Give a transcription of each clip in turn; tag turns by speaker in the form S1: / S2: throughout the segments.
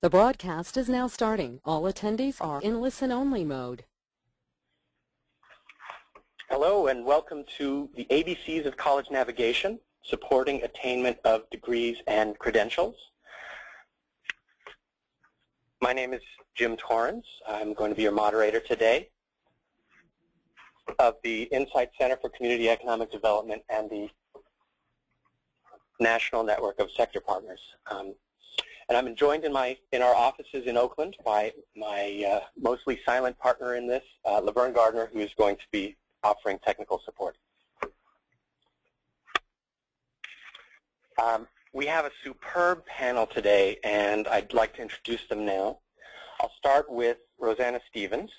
S1: The broadcast is now starting. All attendees are in listen-only mode.
S2: Hello and welcome to the ABCs of College Navigation, supporting attainment of degrees and credentials. My name is Jim Torrance. I'm going to be your moderator today of the Insight Center for Community Economic Development and the National Network of Sector Partners. And I'm joined in our offices in Oakland by my mostly silent partner in this, Laverne Gardner, who is going to be offering technical support. We have a superb panel today, and I'd like to introduce them now. I'll start with Rosanna Stevens,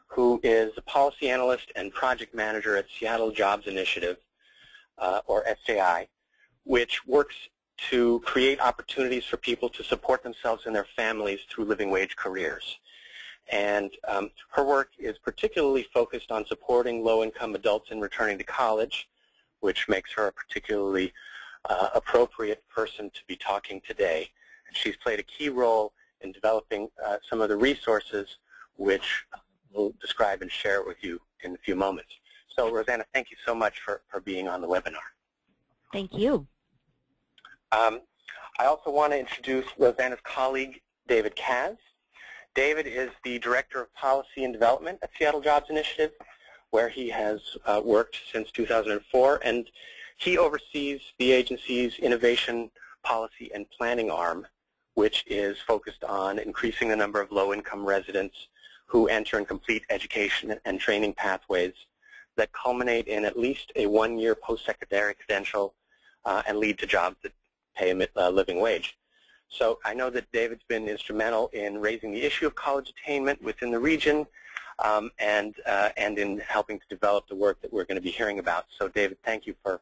S2: who is a policy analyst and project manager at Seattle Jobs Initiative, or SJI, which works to create opportunities for people to support themselves and their families through living wage careers. And her work is particularly focused on supporting low-income adults in returning to college, which makes her a particularly appropriate person to be talking today. And she's played a key role in developing some of the resources which we'll describe and share with you in a few moments. So, Rosanna, thank you so much for being on the webinar.
S3: Thank you.
S2: I also want to introduce Rosanna's colleague, David Kaz. David is the Director of Policy and Development at Seattle Jobs Initiative, where he has worked since 2004, and he oversees the agency's innovation policy and planning arm, which is focused on increasing the number of low-income residents who enter and complete education and training pathways that culminate in at least a one-year post-secondary credential and lead to jobs that pay a living wage. So I know that David's been instrumental in raising the issue of college attainment within the region and in helping to develop the work that we're going to be hearing about. So David, thank you for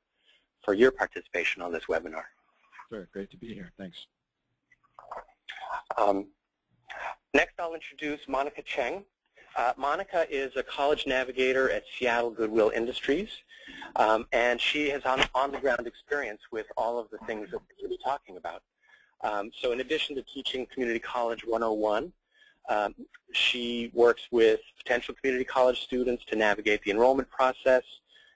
S2: your participation on this webinar.
S4: Sure, great to be here. Thanks.
S2: Next, I'll introduce Monica Cheng. Monica is a college navigator at Seattle Goodwill Industries, and she has on-the-ground experience with all of the things that we're going to be talking about. So in addition to teaching Community College 101, she works with potential community college students to navigate the enrollment process,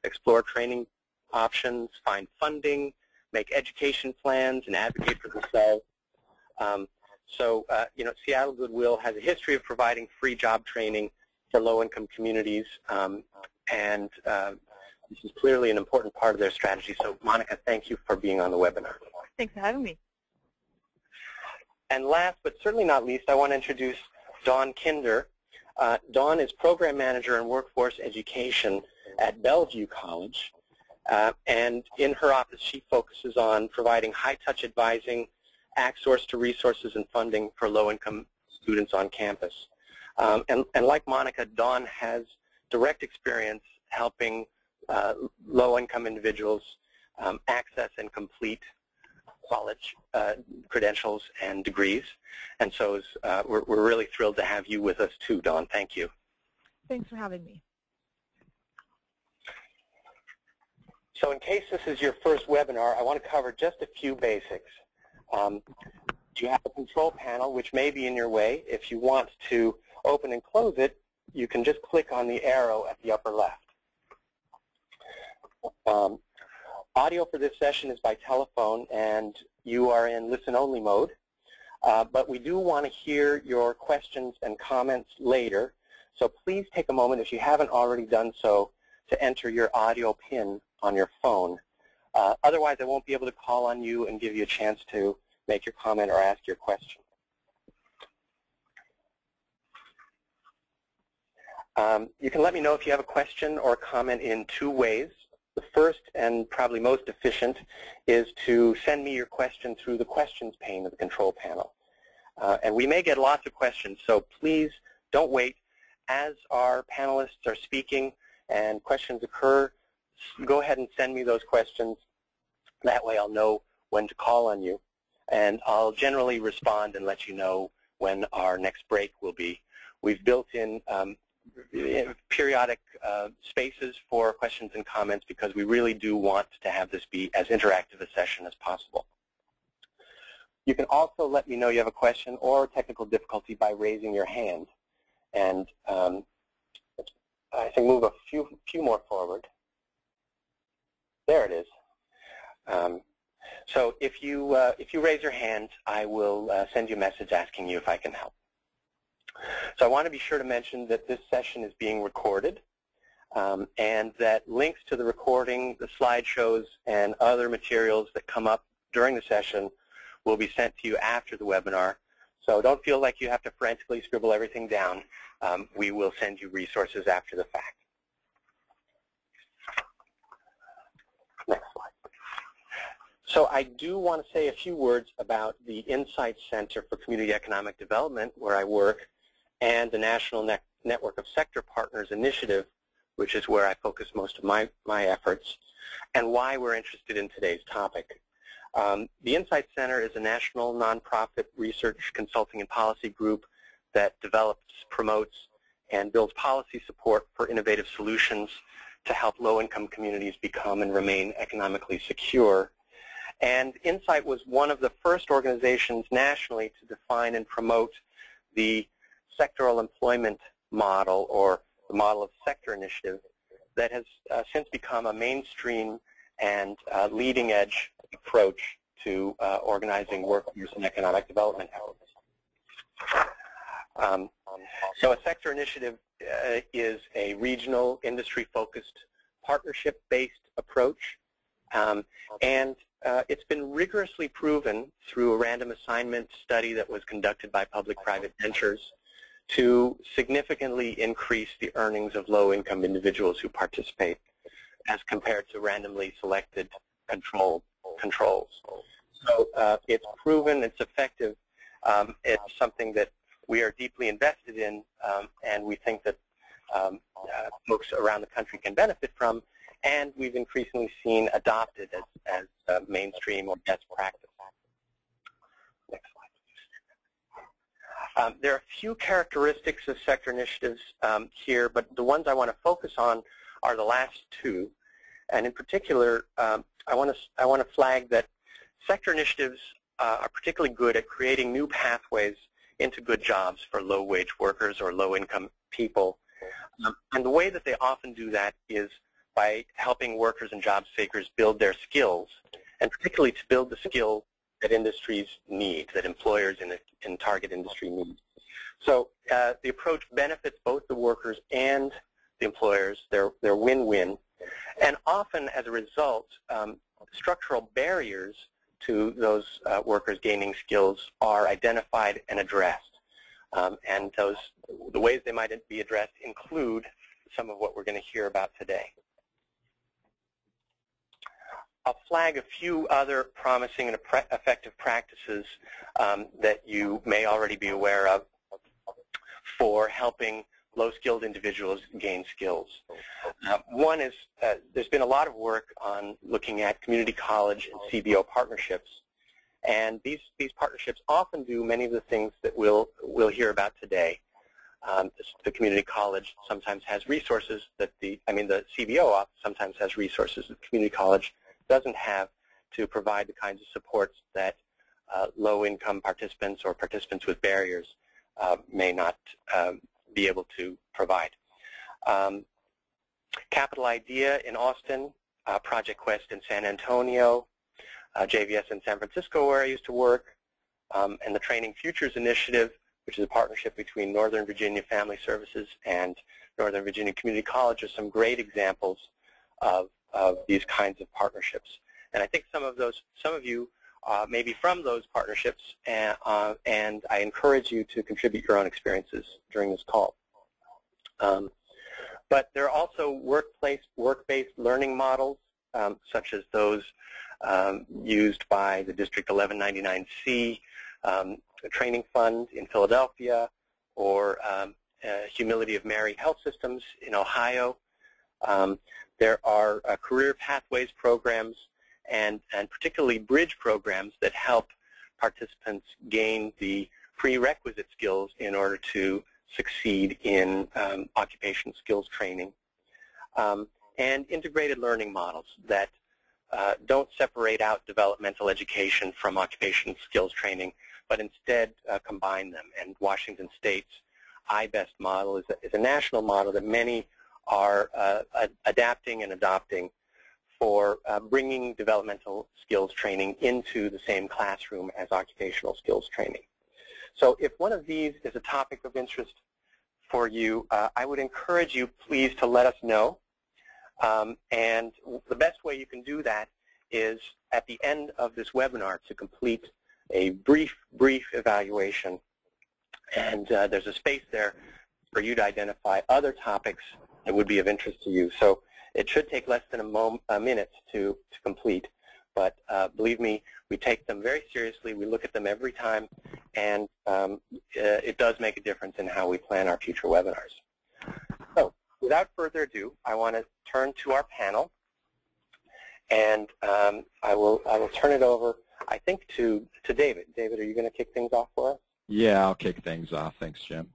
S2: explore training options, find funding, make education plans, and advocate for themselves. You know, Seattle Goodwill has a history of providing free job training for low-income communities, and this is clearly an important part of their strategy. So, Monica, thank you for being on the webinar.
S3: Thanks for having me.
S2: And last, but certainly not least, I want to introduce Dawn Kinder. Dawn is Program Manager in Workforce Education at Bellevue College, and in her office, she focuses on providing high-touch advising, access to resources and funding for low-income students on campus. And like Monica, Dawn has direct experience helping low-income individuals access and complete college credentials and degrees. And so we're really thrilled to have you with us too, Dawn. Thank you.
S3: Thanks for having me.
S2: So in case this is your first webinar, I want to cover just a few basics. You have a control panel, which may be in your way. If you want to open and close it, you can just click on the arrow at the upper left. Audio for this session is by telephone, and you are in listen-only mode. But we do want to hear your questions and comments later. So please take a moment, if you haven't already done so, to enter your audio PIN on your phone. Otherwise, I won't be able to call on you and give you a chance to make your comment or ask your question. You can let me know if you have a question or comment in two ways. The first and probably most efficient is to send me your question through the questions pane of the control panel. And we may get lots of questions, so please don't wait. As our panelists are speaking and questions occur, go ahead and send me those questions. That way I'll know when to call on you. And I'll generally respond and let you know when our next break will be. We've built in periodic spaces for questions and comments because we really do want to have this be as interactive a session as possible. You can also let me know you have a question or technical difficulty by raising your hand. And I think move a few more forward. There it is. So if you raise your hand, I will send you a message asking you if I can help. So I want to be sure to mention that this session is being recorded, and that links to the recording, the slideshows, and other materials that come up during the session will be sent to you after the webinar. So don't feel like you have to frantically scribble everything down. We will send you resources after the fact. Next slide. So I do want to say a few words about the Insight Center for Community Economic Development, where I work, and the National Network of Sector Partners Initiative, which is where I focus most of my efforts, and why we're interested in today's topic. The Insight Center is a national nonprofit research, consulting, and policy group that develops, promotes, and builds policy support for innovative solutions to help low-income communities become and remain economically secure. And Insight was one of the first organizations nationally to define and promote the sectoral employment model, or the model of sector initiative, that has since become a mainstream and leading-edge approach to organizing workforce and economic development efforts. So a sector initiative is a regional, industry-focused, partnership-based approach, and it's been rigorously proven through a random assignment study that was conducted by public-private ventures to significantly increase the earnings of low-income individuals who participate as compared to randomly selected controls. So it's proven, it's effective, it's something that we are deeply invested in, and we think that folks around the country can benefit from, and we've increasingly seen adopted as mainstream or best practice. Next slide. There are a few characteristics of sector initiatives here, but the ones I want to focus on are the last two. And in particular, I want to flag that sector initiatives are particularly good at creating new pathways into good jobs for low-wage workers or low-income people. And the way that they often do that is by helping workers and job seekers build their skills, and particularly to build the skills that industries need, that employers in target industry need. So the approach benefits both the workers and the employers. They're win-win. And often, as a result, structural barriers to those workers gaining skills are identified and addressed. And the ways they might be addressed include some of what we're going to hear about today. I'll flag a few other promising and effective practices that you may already be aware of for helping low-skilled individuals gain skills. One is there's been a lot of work on looking at community college and CBO partnerships, and these partnerships often do many of the things that we'll hear about today. The community college sometimes has resources that the CBO sometimes has resources that the community college doesn't have to provide the kinds of supports that low-income participants or participants with barriers may not be able to provide. Capital Idea in Austin, Project Quest in San Antonio, JVS in San Francisco, where I used to work, and the Training Futures Initiative, which is a partnership between Northern Virginia Family Services and Northern Virginia Community College, are some great examples of these kinds of partnerships. And I think some of you may be from those partnerships, and I encourage you to contribute your own experiences during this call. But there are also work-based learning models, such as those used by the District 1199C Training Fund in Philadelphia, or Humility of Mary Health Systems in Ohio. There are career pathways programs and particularly bridge programs that help participants gain the prerequisite skills in order to succeed in occupational skills training. And integrated learning models that don't separate out developmental education from occupational skills training, but instead combine them. And Washington State's I-BEST model is a national model that many are adapting and adopting for bringing developmental skills training into the same classroom as occupational skills training. So if one of these is a topic of interest for you, I would encourage you please to let us know. And the best way you can do that is at the end of this webinar to complete a brief evaluation. And there's a space there for you to identify other topics that would be of interest to you. So it should take less than a minute to complete. But believe me, we take them very seriously. We look at them every time. And it does make a difference in how we plan our future webinars. So without further ado, I want to turn to our panel. And I will turn it over, I think, to David. David, are you going to kick things off for us?
S4: Yeah, I'll kick things off. Thanks, Jim.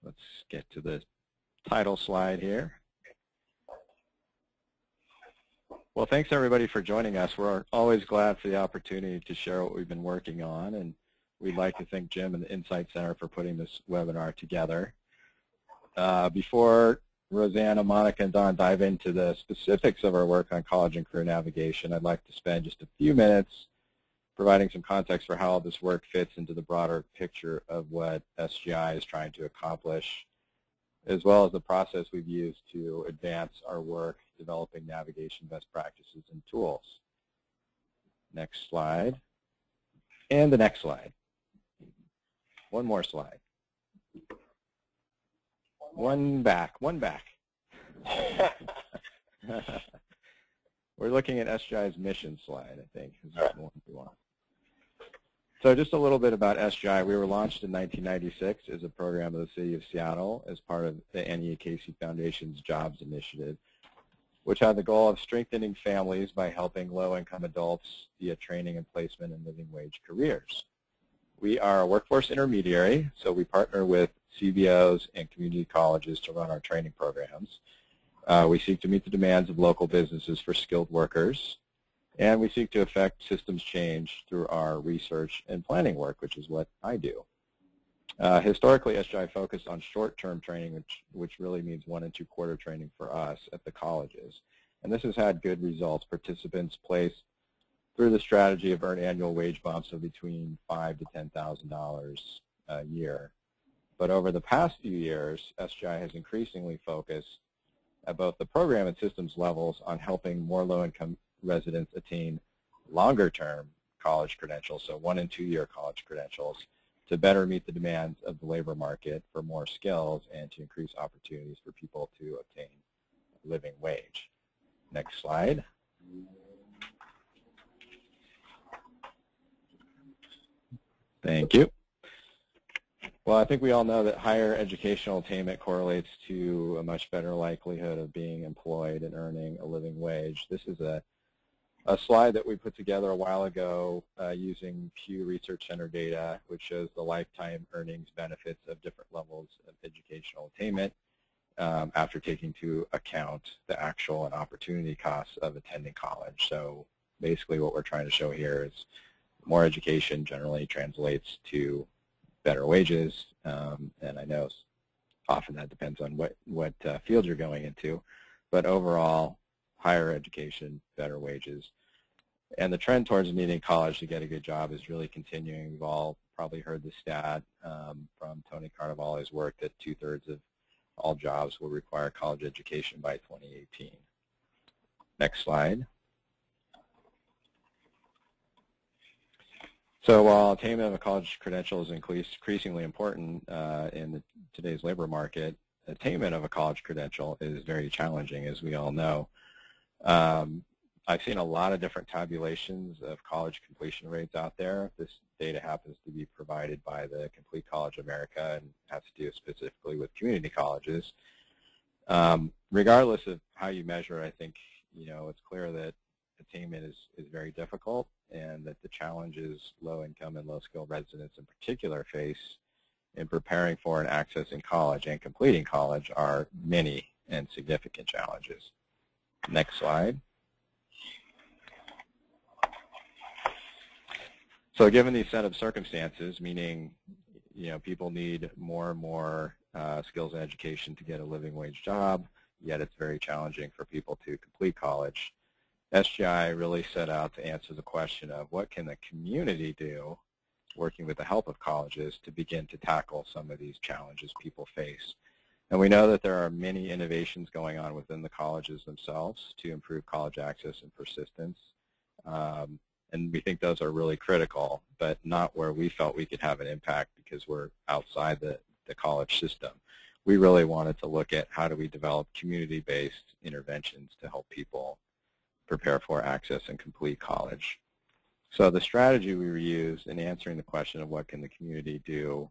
S4: Let's get to the title slide here. Well, thanks, everybody, for joining us. We're always glad for the opportunity to share what we've been working on, and we'd like to thank Jim and the Insight Center for putting this webinar together. Before Rosanna, Monica, and Don dive into the specifics of our work on college and career navigation, I'd like to spend just a few minutes providing some context for how this work fits into the broader picture of what SGI is trying to accomplish, as well as the process we've used to advance our work developing navigation best practices and tools. Next slide. And the next slide. One more slide. One back. We're looking at SGI's mission slide, I think, is the one we want. So just a little bit about SGI. We were launched in 1996 as a program of the City of Seattle as part of the Annie Casey Foundation's Jobs Initiative, which had the goal of strengthening families by helping low-income adults via training and placement in living wage careers. We are a workforce intermediary, so we partner with CBOs and community colleges to run our training programs. We seek to meet the demands of local businesses for skilled workers, and we seek to affect systems change through our research and planning work, which is what I do. Historically, SGI focused on short-term training, which really means 1- and 2-quarter training for us at the colleges. And this has had good results. Participants placed through the strategy of earned annual wage bumps of between $5,000 to $10,000 a year. But over the past few years, SGI has increasingly focused at both the program and systems levels on helping more low-income residents attain longer-term college credentials, so 1- and 2-year college credentials, to better meet the demands of the labor market for more skills and to increase opportunities for people to obtain a living wage. Next slide. Thank you. Well, I think we all know that higher educational attainment correlates to a much better likelihood of being employed and earning a living wage. This is a slide that we put together a while ago using Pew Research Center data, which shows the lifetime earnings benefits of different levels of educational attainment after taking into account the actual and opportunity costs of attending college. So basically what we're trying to show here is more education generally translates to better wages, and I know often that depends on what field you're going into, but overall, higher education, better wages. And the trend towards needing college to get a good job is really continuing. We've all probably heard the stat from Tony Carnevale's work that 2/3 of all jobs will require college education by 2018. Next slide. So while attainment of a college credential is increasingly important in today's labor market, attainment of a college credential is very challenging, as we all know. I've seen a lot of different tabulations of college completion rates out there. This data happens to be provided by the Complete College America and has to do specifically with community colleges. Regardless of how you measure it, I think it's clear that attainment is very difficult, and that the challenges low-income and low-skilled residents in particular face in preparing for and accessing college and completing college are many and significant challenges. Next slide. So given these set of circumstances, meaning people need more and more skills and education to get a living wage job, yet it's very challenging for people to complete college, SGI really set out to answer the question of what can the community do, working with the help of colleges, to begin to tackle some of these challenges people face. And we know that there are many innovations going on within the colleges themselves to improve college access and persistence. And we think those are really critical, but not where we felt we could have an impact because we're outside the college system. We really wanted to look at how do we develop community-based interventions to help people prepare for, access, and complete college. So the strategy we used in answering the question of what can the community do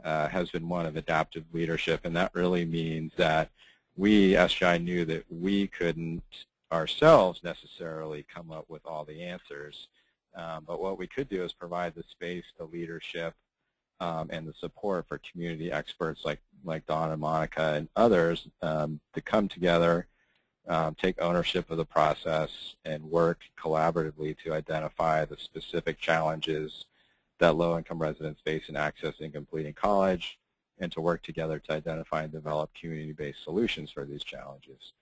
S4: has been one of adaptive leadership, and that really means that we, SGI, knew that we couldn't ourselves necessarily come up with all the answers, but what we could do is provide the space, the leadership, and the support for community experts like Dawn and Monica and others to come together, take ownership of the process, and work collaboratively to identify the specific challenges that low-income residents face in accessing and completing college, and to work together to identify and develop community-based solutions for these challenges,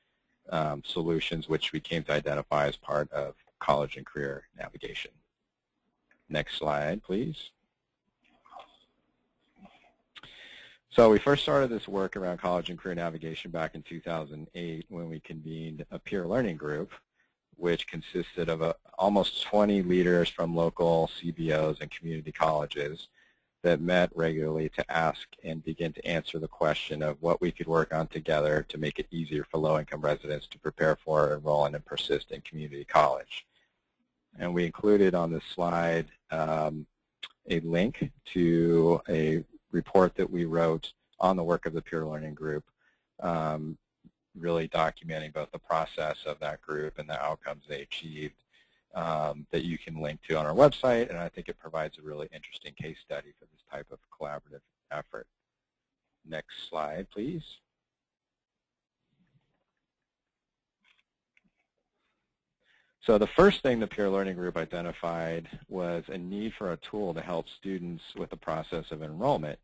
S4: solutions which we came to identify as part of college and career navigation. Next slide, please. So we first started this work around college and career navigation back in 2008 when we convened a peer learning group, which consisted of almost 20 leaders from local CBOs and community colleges that met regularly to ask and begin to answer the question of what we could work on together to make it easier for low-income residents to prepare for, enroll in, and persist in community college. And we included on this slide a link to a report that we wrote on the work of the peer learning group, really documenting both the process of that group and the outcomes they achieved, that you can link to on our website, and I think it provides a really interesting case study for this type of collaborative effort. Next slide, please. So the first thing the peer learning group identified was a need for a tool to help students with the process of enrollment,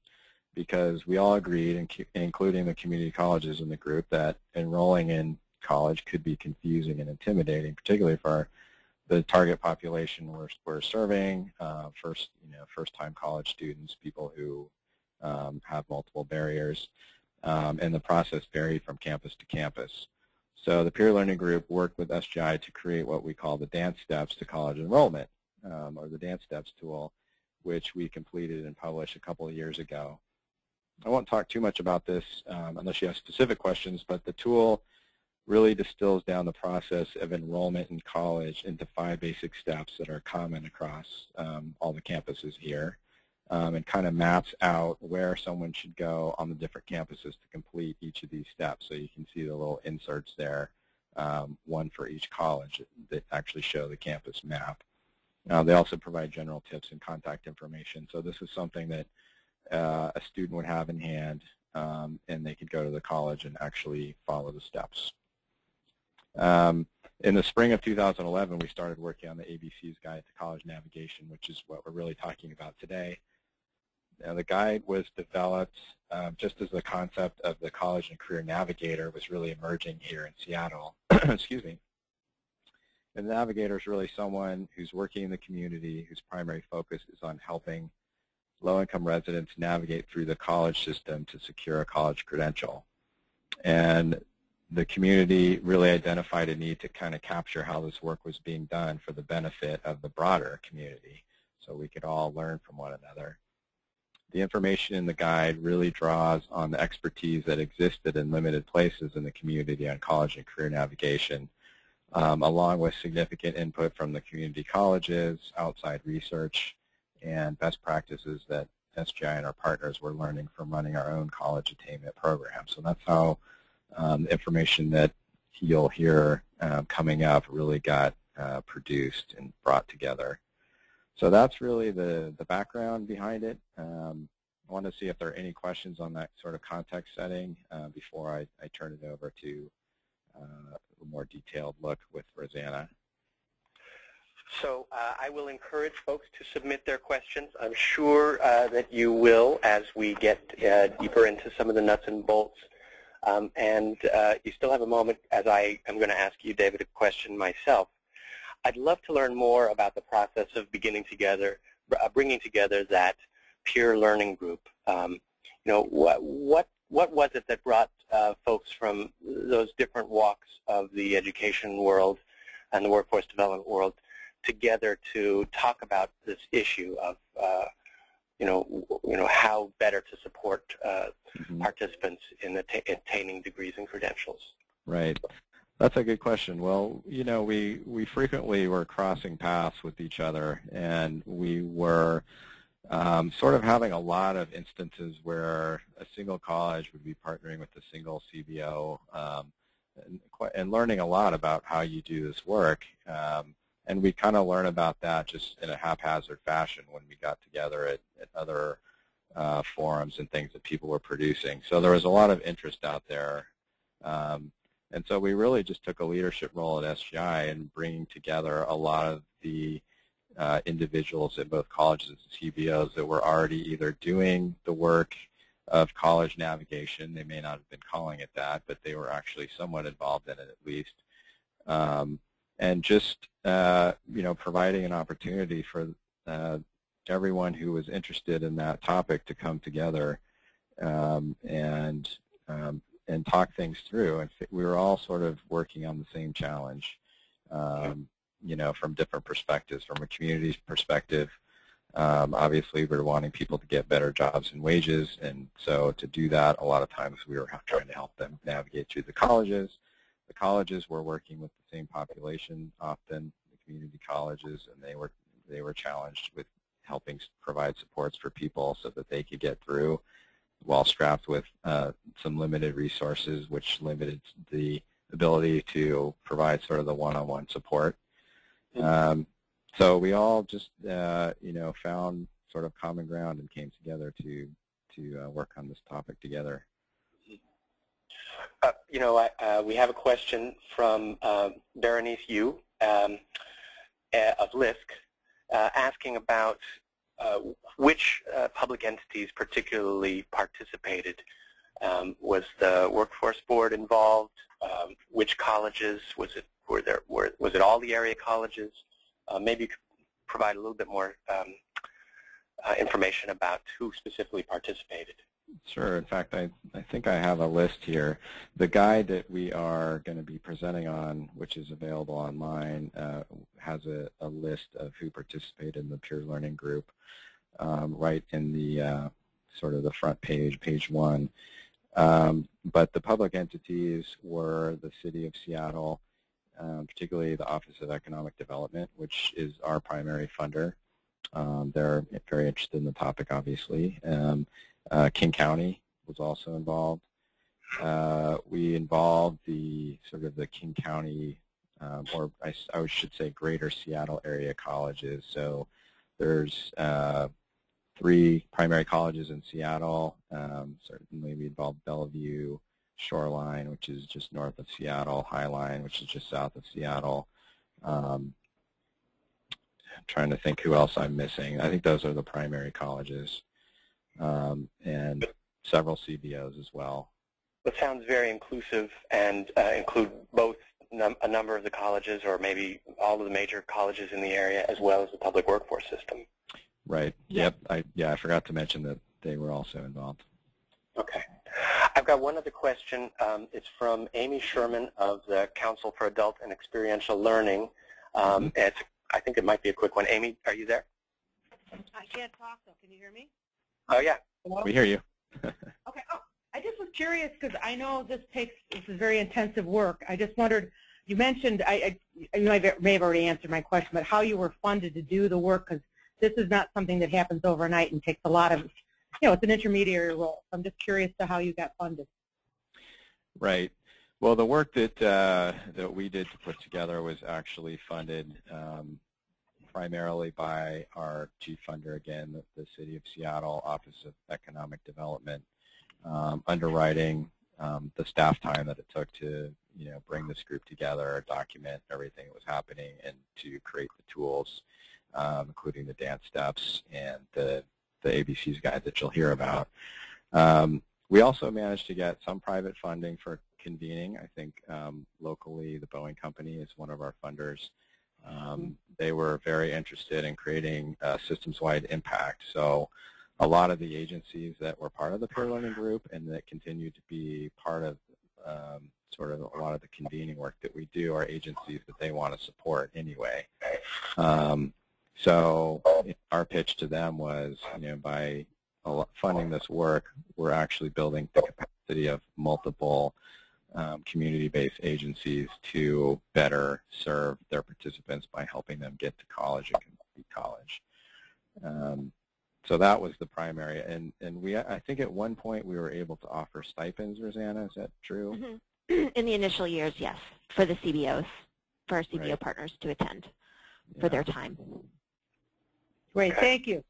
S4: because we all agreed, including the community colleges in the group, that enrolling in college could be confusing and intimidating, particularly for the target population we're serving, first-time college students, people who have multiple barriers, and the process varied from campus to campus. So the peer learning group worked with SGI to create what we call the Dance Steps to College Enrollment, or the Dance Steps tool, which we completed and published a couple of years ago. I won't talk too much about this unless you have specific questions, but the tool really distills down the process of enrollment in college into 5 basic steps that are common across all the campuses here, and kind of maps out where someone should go on the different campuses to complete each of these steps. So you can see the little inserts there, one for each college that actually show the campus map. They also provide general tips and contact information. So this is something that a student would have in hand, and they could go to the college and actually follow the steps. In the spring of 2011, we started working on the ABC's Guide to College Navigation, which is what we're really talking about today. Now, the guide was developed just as the concept of the college and career navigator was really emerging here in Seattle. Excuse me. And the navigator is really someone who's working in the community, whose primary focus is on helping low-income residents navigate through the college system to secure a college credential. And the community really identified a need to kind of capture how this work was being done for the benefit of the broader community, so we could all learn from one another. The information in the guide really draws on the expertise that existed in limited places in the community on college and career navigation, along with significant input from the community colleges, outside research, and best practices that SGI and our partners were learning from running our own college attainment program. So that's how the information that you'll hear coming up really got produced and brought together. So that's really the background behind it. I want to see if there are any questions on that sort of context setting before I turn it over to a more detailed look with Rosanna.
S2: So I will encourage folks to submit their questions. I'm sure that you will as we get deeper into some of the nuts and bolts. And you still have a moment as I am going to ask you, David, a question myself. I'd love to learn more about the process of bringing together that peer learning group. What was it that brought folks from those different walks of the education world and the workforce development world together to talk about this issue of how better to support participants in attaining degrees and credentials?
S4: Right. That's a good question. Well, we frequently were crossing paths with each other, and we were sort of having a lot of instances where a single college would be partnering with a single CBO and learning a lot about how you do this work. And we kind of learn about that just in a haphazard fashion when we got together at other forums and things that people were producing. So there was a lot of interest out there. And so we really just took a leadership role at SGI in bringing together a lot of the individuals at both colleges and CBOs that were already either doing the work of college navigation. They may not have been calling it that, but they were actually somewhat involved in it at least. And just providing an opportunity for everyone who was interested in that topic to come together and talk things through. And we were all sort of working on the same challenge, from different perspectives. From a community's perspective, obviously we're wanting people to get better jobs and wages, and so to do that, a lot of times we were trying to help them navigate through the colleges. The colleges were working with the same population, often the community colleges, and they were challenged with helping provide supports for people so that they could get through while strapped with some limited resources, which limited the ability to provide sort of the one-on-one support. So we all just, found sort of common ground and came together to work on this topic together.
S2: We have a question from Berenice Yu of LISC asking about which public entities particularly participated. Was the workforce board involved? Which colleges? Was it all the area colleges? Maybe you could provide a little bit more information about who specifically participated.
S4: Sure. In fact, I think I have a list here. The guide that we are going to be presenting on, which is available online, has a list of who participated in the peer learning group right in the sort of the front page, page 1. But the public entities were the City of Seattle, particularly the Office of Economic Development, which is our primary funder. They're very interested in the topic, obviously. King County was also involved. We involved the King County, or I should say Greater Seattle area colleges. So there's 3 primary colleges in Seattle. Certainly we involved Bellevue, Shoreline, which is just north of Seattle, Highline, which is just south of Seattle. I'm trying to think who else I'm missing. I think those are the primary colleges. And several CBOs as well.
S2: It sounds very inclusive and include both a number of the colleges or maybe all of the major colleges in the area as well as the public workforce system.
S4: Right. Yep. I forgot to mention that they were also involved.
S2: Okay. I've got one other question. It's from Amy Sherman of the Council for Adult and Experiential Learning. I think it might be a quick one. Amy, are you there?
S5: I can't talk, though. Can you hear me?
S2: Oh, yeah.
S5: Hello?
S4: We hear you.
S5: Okay. Oh, I just was curious because I know this is very intensive work. I just wondered, you mentioned, you may have already answered my question, but how you were funded to do the work, because this is not something that happens overnight and takes a lot of, it's an intermediary role. So I'm just curious to how you got funded.
S4: Right. Well, the work that we did to put together was actually funded primarily by our chief funder, again, the City of Seattle Office of Economic Development, underwriting the staff time that it took to bring this group together, document everything that was happening, and to create the tools, including the dance steps and the ABCs guide that you'll hear about. We also managed to get some private funding for convening. I think locally the Boeing Company is one of our funders. They were very interested in creating a systems-wide impact. So a lot of the agencies that were part of the peer learning group and that continue to be part of sort of a lot of the convening work that we do are agencies that they want to support anyway. So our pitch to them was, by funding this work, we're actually building the capacity of multiple community-based agencies to better serve their participants by helping them get to college and complete college. So that was the primary, and I think at one point we were able to offer stipends, Rosanna, is that true?
S6: Mm-hmm. In the initial years, yes, for the CBOs, for our CBO partners to attend for their time.
S5: Great, thank you.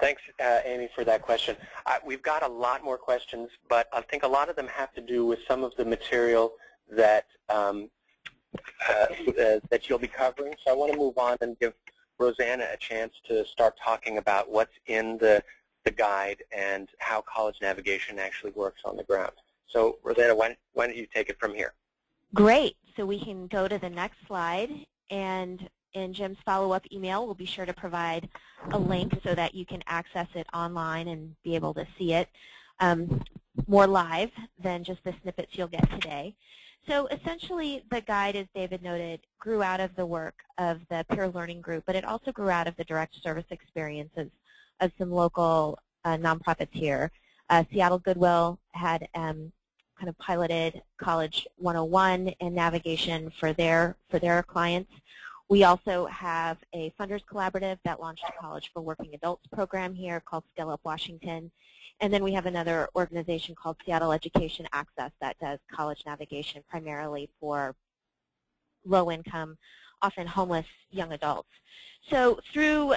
S2: Thanks, Amy, for that question. We've got a lot more questions, but I think a lot of them have to do with some of the material that that you'll be covering. So I want to move on and give Rosanna a chance to start talking about what's in the guide and how college navigation actually works on the ground. So Rosanna, why don't you take it from here?
S6: Great. So we can go to the next slide, and in Jim's follow-up email, we'll be sure to provide a link so that you can access it online and be able to see it more live than just the snippets you'll get today. So essentially, the guide, as David noted, grew out of the work of the peer learning group, but it also grew out of the direct service experiences of some local nonprofits here. Seattle Goodwill had kind of piloted College 101 and navigation for their clients. We also have a funders collaborative that launched a College for Working Adults program here called Scale Up Washington. And then we have another organization called Seattle Education Access that does college navigation primarily for low-income, often homeless young adults. So through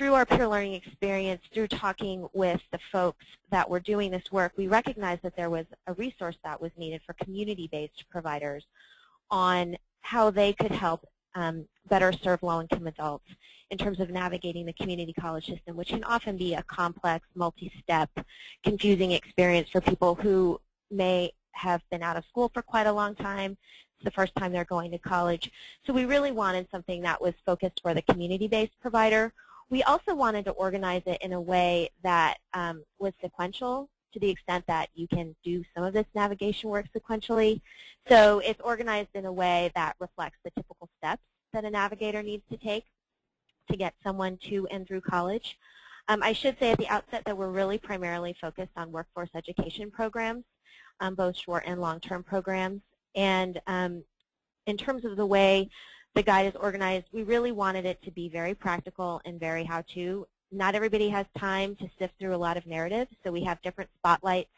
S6: our peer learning experience, through talking with the folks that were doing this work, we recognized that there was a resource that was needed for community-based providers on how they could help better serve low-income adults in terms of navigating the community college system, which can often be a complex, multi-step, confusing experience for people who may have been out of school for quite a long time. It's the first time they're going to college. So we really wanted something that was focused for the community-based provider. We also wanted to organize it in a way that was sequential to the extent that you can do some of this navigation work sequentially. So it's organized in a way that reflects the typical steps that a navigator needs to take to get someone to and through college. I should say at the outset that we're really primarily focused on workforce education programs, both short and long-term programs. And in terms of the way the guide is organized, we really wanted it to be very practical and very how-to. Not everybody has time to sift through a lot of narratives, so we have different spotlights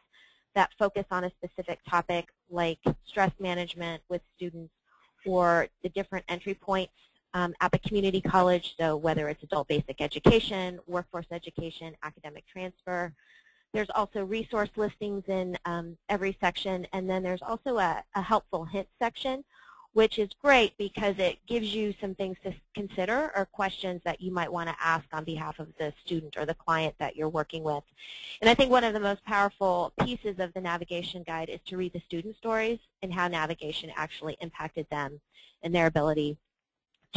S6: that focus on a specific topic like stress management with students or the different entry points at the community college, so whether it's adult basic education, workforce education, academic transfer. There's also resource listings in every section, and then there's also a helpful hint section, which is great because it gives you some things to consider or questions that you might want to ask on behalf of the student or the client that you're working with. And I think one of the most powerful pieces of the navigation guide is to read the student stories and how navigation actually impacted them and their ability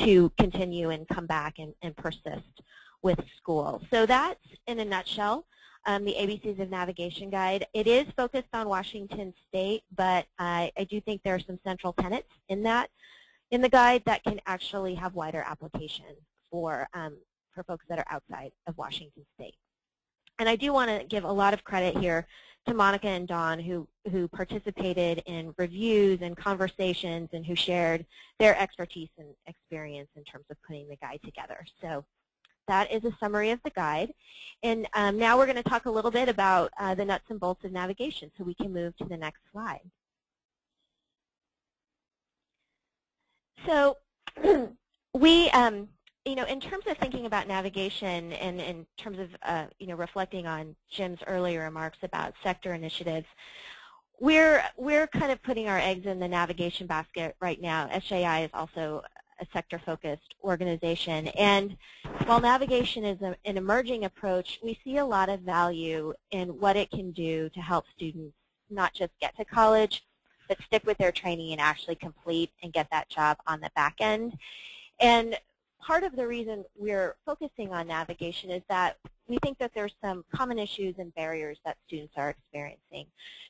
S6: to continue and come back and persist with school. So that's, in a nutshell, the ABCs of Navigation Guide. It is focused on Washington State, but I do think there are some central tenets in the guide that can actually have wider application for folks that are outside of Washington State. And I do want to give a lot of credit here to Monica and Dawn who participated in reviews and conversations and who shared their expertise and experience in terms of putting the guide together. So that is a summary of the guide. And now we're going to talk a little bit about the nuts and bolts of navigation, so we can move to the next slide. So we, in terms of thinking about navigation and in terms of, reflecting on Jim's earlier remarks about sector initiatives, we're kind of putting our eggs in the navigation basket right now. SJI is also a sector-focused organization, and while navigation is an emerging approach, we see a lot of value in what it can do to help students not just get to college, but stick with their training and actually complete and get that job on the back end. And part of the reason we're focusing on navigation is that we think that there's some common issues and barriers that students are experiencing.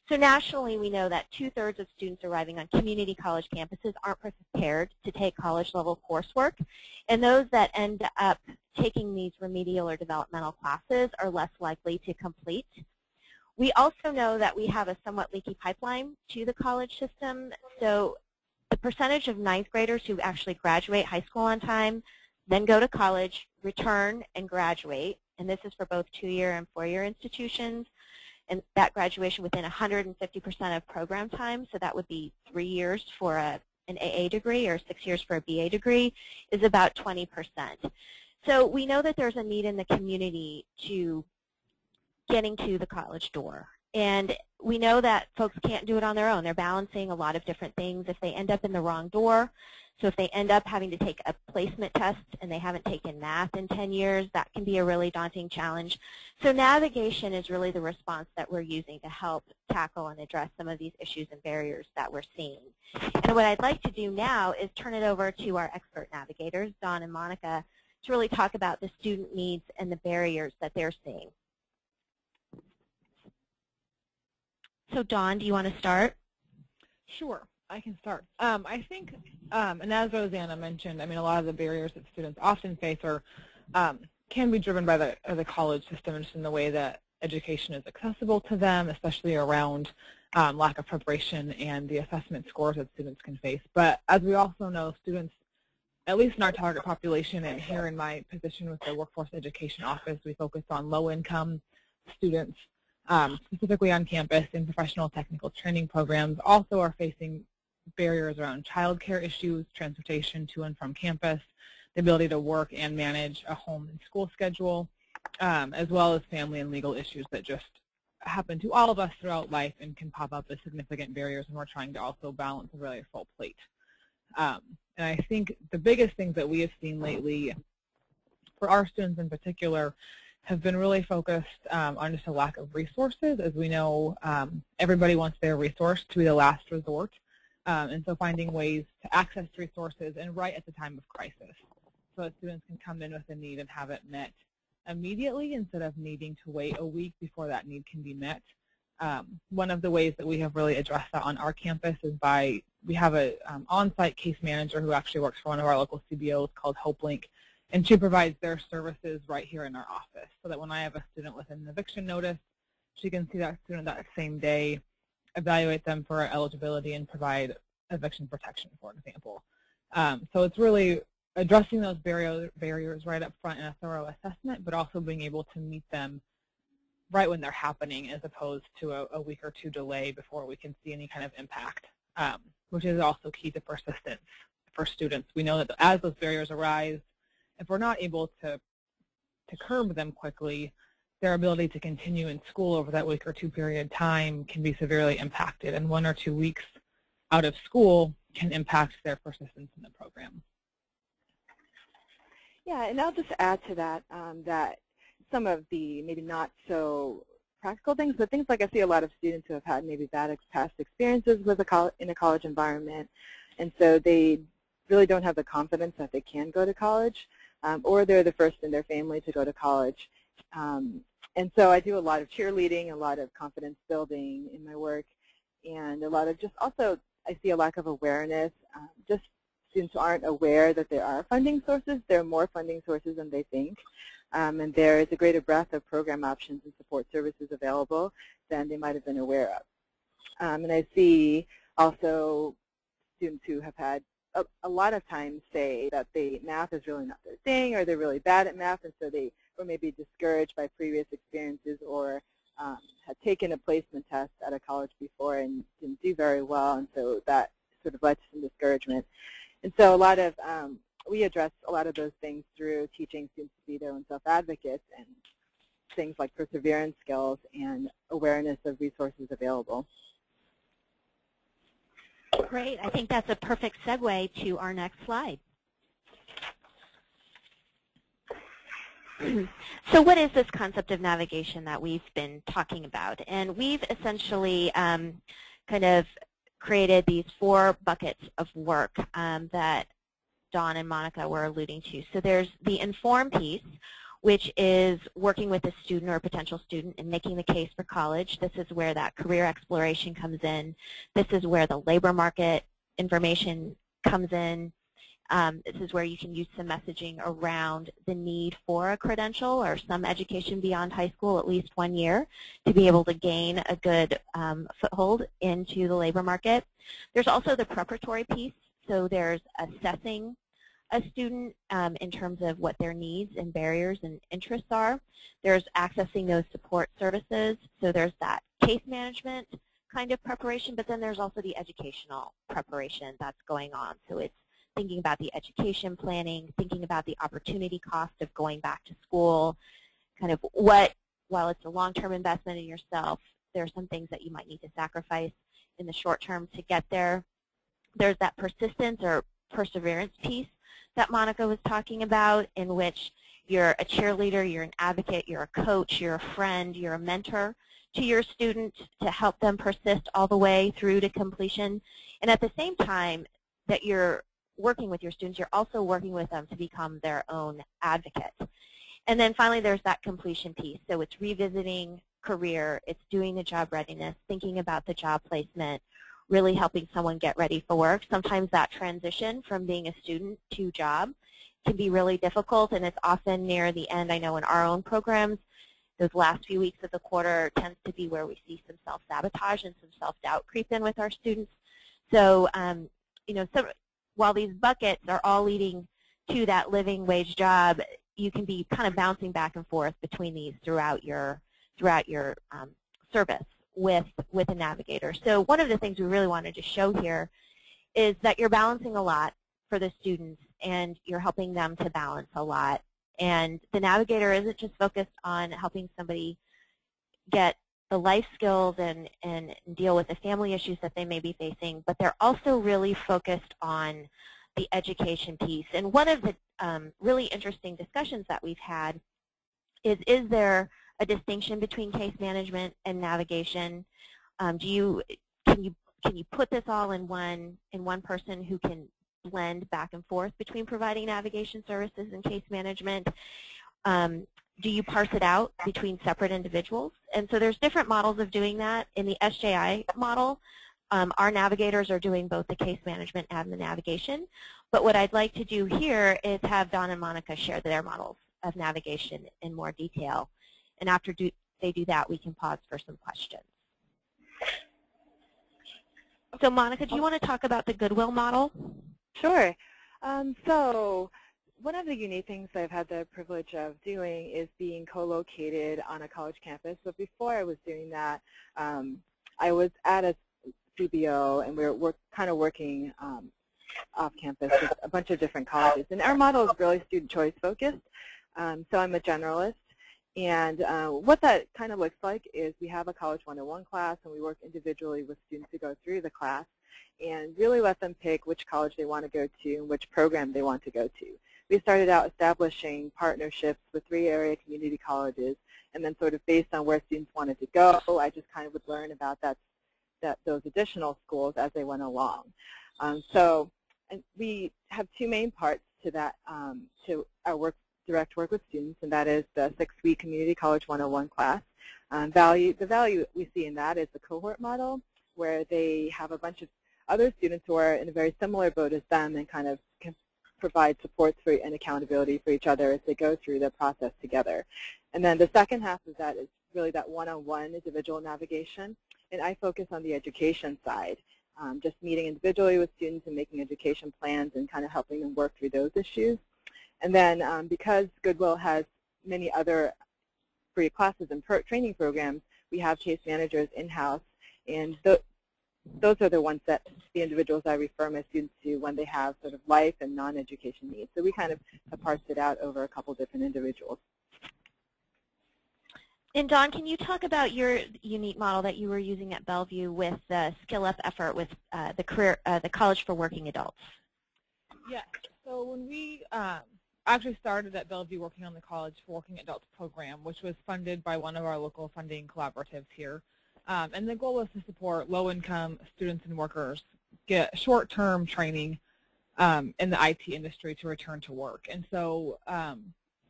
S6: So nationally, we know that 2/3 of students arriving on community college campuses aren't prepared to take college-level coursework, and those that end up taking these remedial or developmental classes are less likely to complete. We also know that we have a somewhat leaky pipeline to the college system, so the percentage of 9th graders who actually graduate high school on time, then go to college, return, and graduate, and this is for both 2-year and 4-year institutions, and that graduation within 150% of program time, so that would be 3 years for an AA degree or 6 years for a BA degree, is about 20%. So we know that there's a need in the community to getting to the college door. And we know that folks can't do it on their own. They're balancing a lot of different things. If they end up in the wrong door, so if they end up having to take a placement test and they haven't taken math in 10 years, that can be a really daunting challenge. So navigation is really the response that we're using to help tackle and address some of these issues and barriers that we're seeing. And what I'd like to do now is turn it over to our expert navigators, Dawn and Monica, to really talk about the student needs and the barriers that they're seeing. So Dawn, do you want to start?
S3: Sure, I can start. I think, and as Rosanna mentioned, I mean, a lot of the barriers that students often face are can be driven by the college system, just in the way that education is accessible to them, especially around lack of preparation and the assessment scores that students can face. But as we also know, students, at least in our target population, and here in my position with the Workforce Education Office, we focus on low-income students, specifically on campus in professional technical training programs, also are facing barriers around childcare issues, transportation to and from campus, the ability to work and manage a home and school schedule, as well as family and legal issues that just happen to all of us throughout life and can pop up as significant barriers when we're trying to also balance a really full plate. And I think the biggest things that we have seen lately for our students in particular have been really focused on just a lack of resources. As we know, everybody wants their resource to be the last resort, and so finding ways to access resources and right at the time of crisis, so that students can come in with a need and have it met immediately instead of needing to wait a week before that need can be met. One of the ways that we have really addressed that on our campus is by, we have an on-site case manager who actually works for one of our local CBOs called HopeLink, and she provides their services right here in our office, so that when I have a student with an eviction notice, she can see that student that same day, evaluate them for eligibility, and provide eviction protection, for example. So it's really addressing those barriers right up front in a thorough assessment, but also being able to meet them right when they're happening, as opposed to a week or two delay before we can see any kind of impact, which is also key to persistence for students. We know that as those barriers arise, if we're not able to curb them quickly, their ability to continue in school over that week or two period time can be severely impacted, and 1 or 2 weeks out of school can impact their persistence in the program.
S7: Yeah, and I'll just add to that that some of the maybe not so practical things, but things like I see a lot of students who have had maybe bad past experiences with in a college environment, and so they really don't have the confidence that they can go to college, or they're the first in their family to go to college. And so I do a lot of cheerleading, a lot of confidence building in my work, and a lot of just also I see a lack of awareness. Just students aren't aware that there are funding sources. There are more funding sources than they think. And there is a greater breadth of program options and support services available than they might have been aware of. And I see also students who have had a lot of times say that math is really not their thing, or they're really bad at math, and so they were maybe discouraged by previous experiences, or had taken a placement test at a college before and didn't do very well, and so that sort of led to some discouragement. And so a lot of we address a lot of those things through teaching students to be their own self-advocates, and things like perseverance skills and awareness of resources available.
S6: Great. I think that's a perfect segue to our next slide. So what is this concept of navigation that we've been talking about? And we've essentially kind of created these 4 buckets of work that Dawn and Monica were alluding to. So there's the inform piece, which is working with a student or a potential student and making the case for college. This is where that career exploration comes in. This is where the labor market information comes in. This is where you can use some messaging around the need for a credential or some education beyond high school, at least 1 year, to be able to gain a good foothold into the labor market. There's also the preparatory piece. So there's assessing a student in terms of what their needs and barriers and interests are. There's accessing those support services. So there's that case management kind of preparation, but then there's also the educational preparation that's going on. So it's thinking about the education planning, thinking about the opportunity cost of going back to school, kind of what, while it's a long-term investment in yourself, there are some things that you might need to sacrifice in the short term to get there. There's that persistence or perseverance piece that Monica was talking about, in which you're a cheerleader, you're an advocate, you're a coach, you're a friend, you're a mentor to your student to help them persist all the way through to completion. And at the same time that you're working with your students, you're also working with them to become their own advocate. And then finally, there's that completion piece. So it's revisiting career, it's doing the job readiness, thinking about the job placement, really helping someone get ready for work. Sometimes that transition from being a student to job can be really difficult, and it's often near the end. I know in our own programs, those last few weeks of the quarter tends to be where we see some self-sabotage and some self-doubt creep in with our students. So, you know, while these buckets are all leading to that living wage job, you can be kind of bouncing back and forth between these throughout your service with a navigator. So one of the things we really wanted to show here is that you're balancing a lot for the students, and you're helping them to balance a lot. And the navigator isn't just focused on helping somebody get the life skills and deal with the family issues that they may be facing, but they're also really focused on the education piece. And one of the really interesting discussions that we've had is there a distinction between case management and navigation? Can you put this all in one person who can blend back and forth between providing navigation services and case management? Do you parse it out between separate individuals? And so there's different models of doing that. In the SJI model, our navigators are doing both the case management and the navigation. But what I'd like to do here is have Dawn and Monica share their models of navigation in more detail. And after they do that, we can pause for some questions. So Monica, do you want to talk about the Goodwill model?
S7: Sure. So one of the unique things I've had the privilege of doing is being co-located on a college campus. So before I was doing that, I was at a CBO, and we were kind of working off campus with a bunch of different colleges. And our model is really student choice focused. So I'm a generalist. And what that kind of looks like is we have a College 101 class, and we work individually with students who go through the class and really let them pick which college they want to go to and which program they want to go to. We started out establishing partnerships with 3 area community colleges, and then sort of based on where students wanted to go, I just kind of would learn about those additional schools as they went along. So we have 2 main parts to that, to our direct work with students, and that is the 6-week Community College 101 class. The value we see in that is the cohort model, where they have a bunch of other students who are in a very similar boat as them and kind of can provide supports for and accountability for each other as they go through the process together. And then the second half of that is really that one-on-one individual navigation, and I focus on the education side, just meeting individually with students and making education plans and kind of helping them work through those issues. And then because Goodwill has many other free classes and training programs, we have case managers in-house, and those are the ones that the individuals I refer my students to when they have sort of life and non-education needs. So we kind of have parsed it out over a couple different individuals.
S6: And Dawn, can you talk about your unique model that you were using at Bellevue with the Skill Up effort with the College for Working Adults?
S3: Yes. So when we actually started at Bellevue working on the College for Working Adults program, which was funded by one of our local funding collaboratives here. And the goal was to support low-income students and workers get short-term training in the IT industry to return to work. And so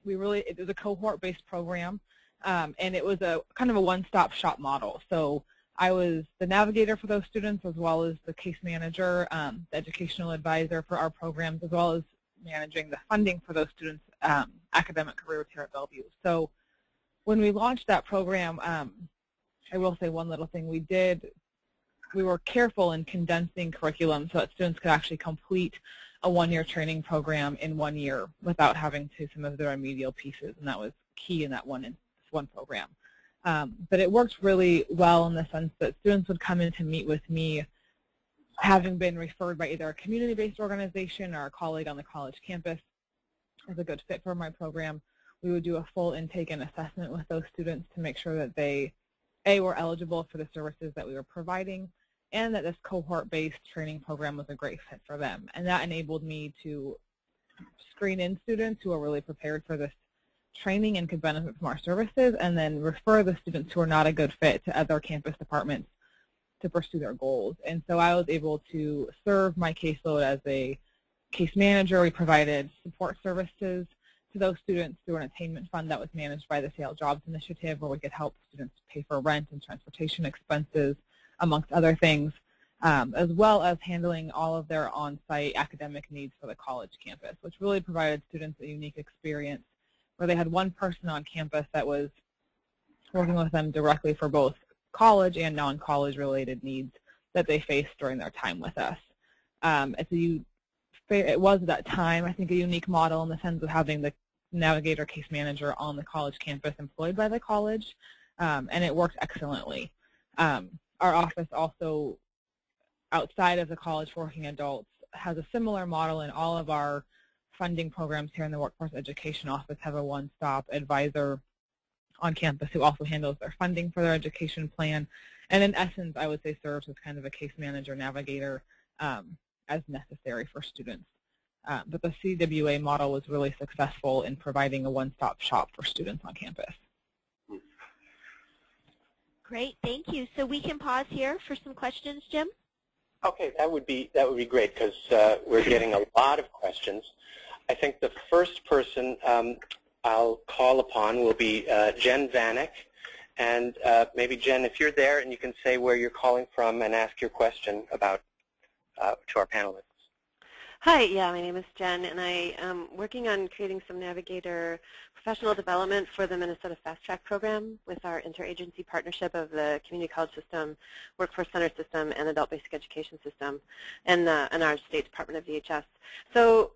S3: it was a cohort-based program, and it was a kind of a one-stop shop model. So I was the navigator for those students, as well as the case manager, the educational advisor for our programs, as well as managing the funding for those students' academic careers here at Bellevue. So when we launched that program, I will say one little thing we did. We were careful in condensing curriculum so that students could actually complete a one-year training program in 1 year without having to some of the remedial pieces, and that was key in that one program. But it worked really well in the sense that students would come in to meet with me having been referred by either a community-based organization or a colleague on the college campus as a good fit for my program. We would do a full intake and assessment with those students to make sure that they, A, were eligible for the services that we were providing, and that this cohort-based training program was a great fit for them. And that enabled me to screen in students who are really prepared for this training and could benefit from our services, and then refer the students who are not a good fit to other campus departments to pursue their goals. And so I was able to serve my caseload as a case manager. We provided support services to those students through an attainment fund that was managed by the Seattle Jobs Initiative, where we could help students pay for rent and transportation expenses, amongst other things, as well as handling all of their on-site academic needs for the college campus, which really provided students a unique experience where they had one person on campus that was working with them directly for both college and non-college related needs that they faced during their time with us. It was at that time, I think, a unique model in the sense of having the navigator case manager on the college campus employed by the college, and it worked excellently. Our office also, outside of the College for Working Adults, has a similar model in all of our funding programs here in the Workforce Education Office. Have a one-stop advisor on campus who also handles their funding for their education plan, and in essence, I would say serves as kind of a case manager navigator as necessary for students. But the CWA model was really successful in providing a one-stop shop for students on campus.
S6: Great, thank you. So we can pause here for some questions, Jim?
S2: Okay, that would be great, because we're getting a lot of questions. I think the first person I'll call upon will be Jen Vanek. And maybe, Jen, if you're there and you can say where you're calling from and ask your question about to our panelists.
S8: Hi, yeah, my name is Jen, and I am working on creating some navigator professional development for the Minnesota Fast Track program with our interagency partnership of the Community College System, Workforce Center System, and Adult Basic Education System, and our State Department of DHS. So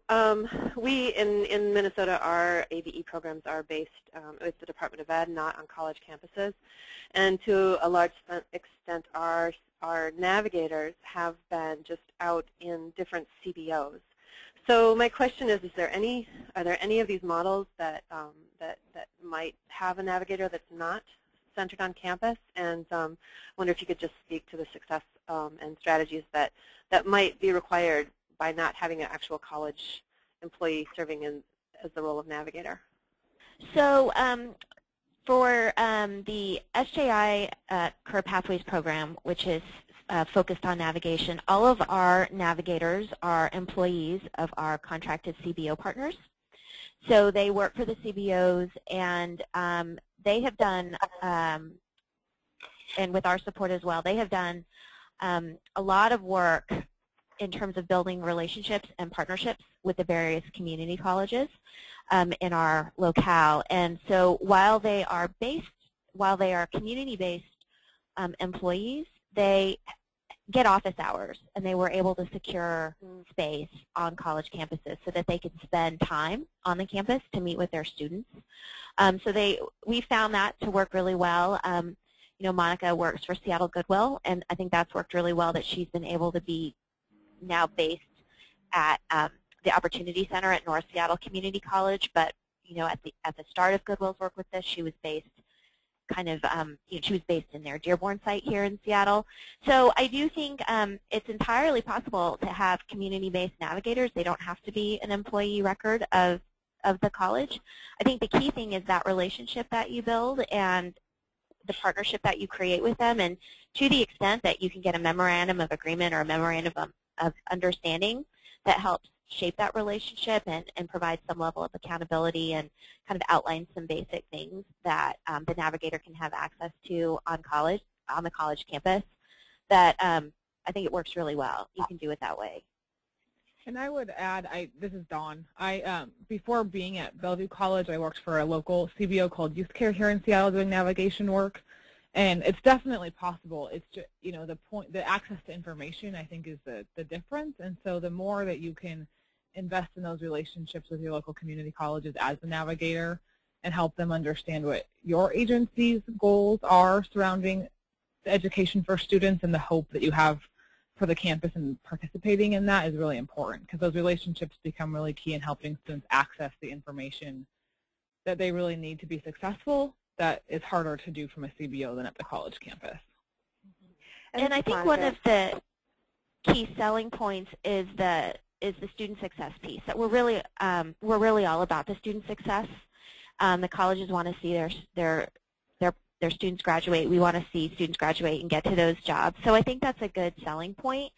S8: we in Minnesota, our ABE programs are based with the Department of Ed, not on college campuses, and to a large extent our navigators have been just out in different CBOs. So my question is are there any of these models that might have a navigator that's not centered on campus? And I wonder if you could just speak to the success and strategies that might be required by not having an actual college employee serving as the role of navigator.
S6: So for the SJI Career Pathways program, which is focused on navigation, all of our navigators are employees of our contracted CBO partners. So they work for the CBOs, and they have done, and with our support as well, they have done a lot of work in terms of building relationships and partnerships with the various community colleges in our locale. And so while they are community-based employees, they get office hours, and they were able to secure space on college campuses so that they could spend time on the campus to meet with their students. So we found that to work really well. You know, Monica works for Seattle Goodwill, and I think that's worked really well that she's been able to be now based at the Opportunity Center at North Seattle Community College. But you know, at the start of Goodwill's work with this, she was based kind of, she was based in their Dearborn site here in Seattle. So I do think it's entirely possible to have community-based navigators. They don't have to be an employee record of the college. I think the key thing is that relationship that you build and the partnership that you create with them, and to the extent that you can get a memorandum of agreement or a memorandum of understanding that helps shape that relationship and provide some level of accountability and kind of outline some basic things that the navigator can have access to on the college campus, that I think it works really well. You can do it that way.
S3: And I would add, this is Dawn. Before being at Bellevue College, I worked for a local CBO called Youth Care here in Seattle doing navigation work. And it's definitely possible. It's just, the access to information, I think, is the difference. And so the more that you can invest in those relationships with your local community colleges as a navigator and help them understand what your agency's goals are surrounding the education for students and the hope that you have for the campus and participating in that is really important, because those relationships become really key in helping students access the information that they really need to be successful. That is harder to do from a CBO than at the college campus.
S6: And I think one of the key selling points is the student success piece. That we're really all about the student success. The colleges want to see their students graduate. We want to see students graduate and get to those jobs. So I think that's a good selling point.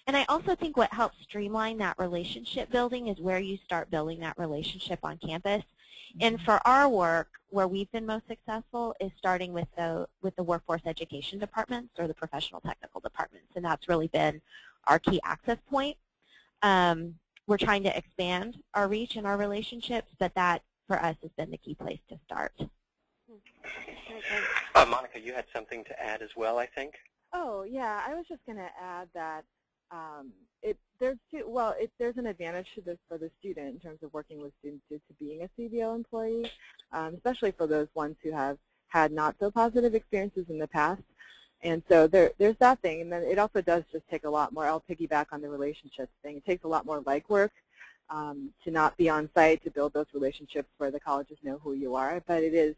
S6: And I also think what helps streamline that relationship building is where you start building that relationship on campus. And for our work, where we've been most successful is starting with the workforce education departments or the professional technical departments, and that's really been our key access point. We're trying to expand our reach and our relationships, but that for us has been the key place to start.
S2: Monica, you had something to add as well, I think.
S7: Oh yeah, I was just going to add that there's an advantage to this for the student in terms of working with students due to being a CBO employee, especially for those ones who have had not so positive experiences in the past. And so there's that thing. And then it also does just take a lot more. I'll piggyback on the relationships thing. It takes a lot more legwork to not be on site to build those relationships where the colleges know who you are. But it is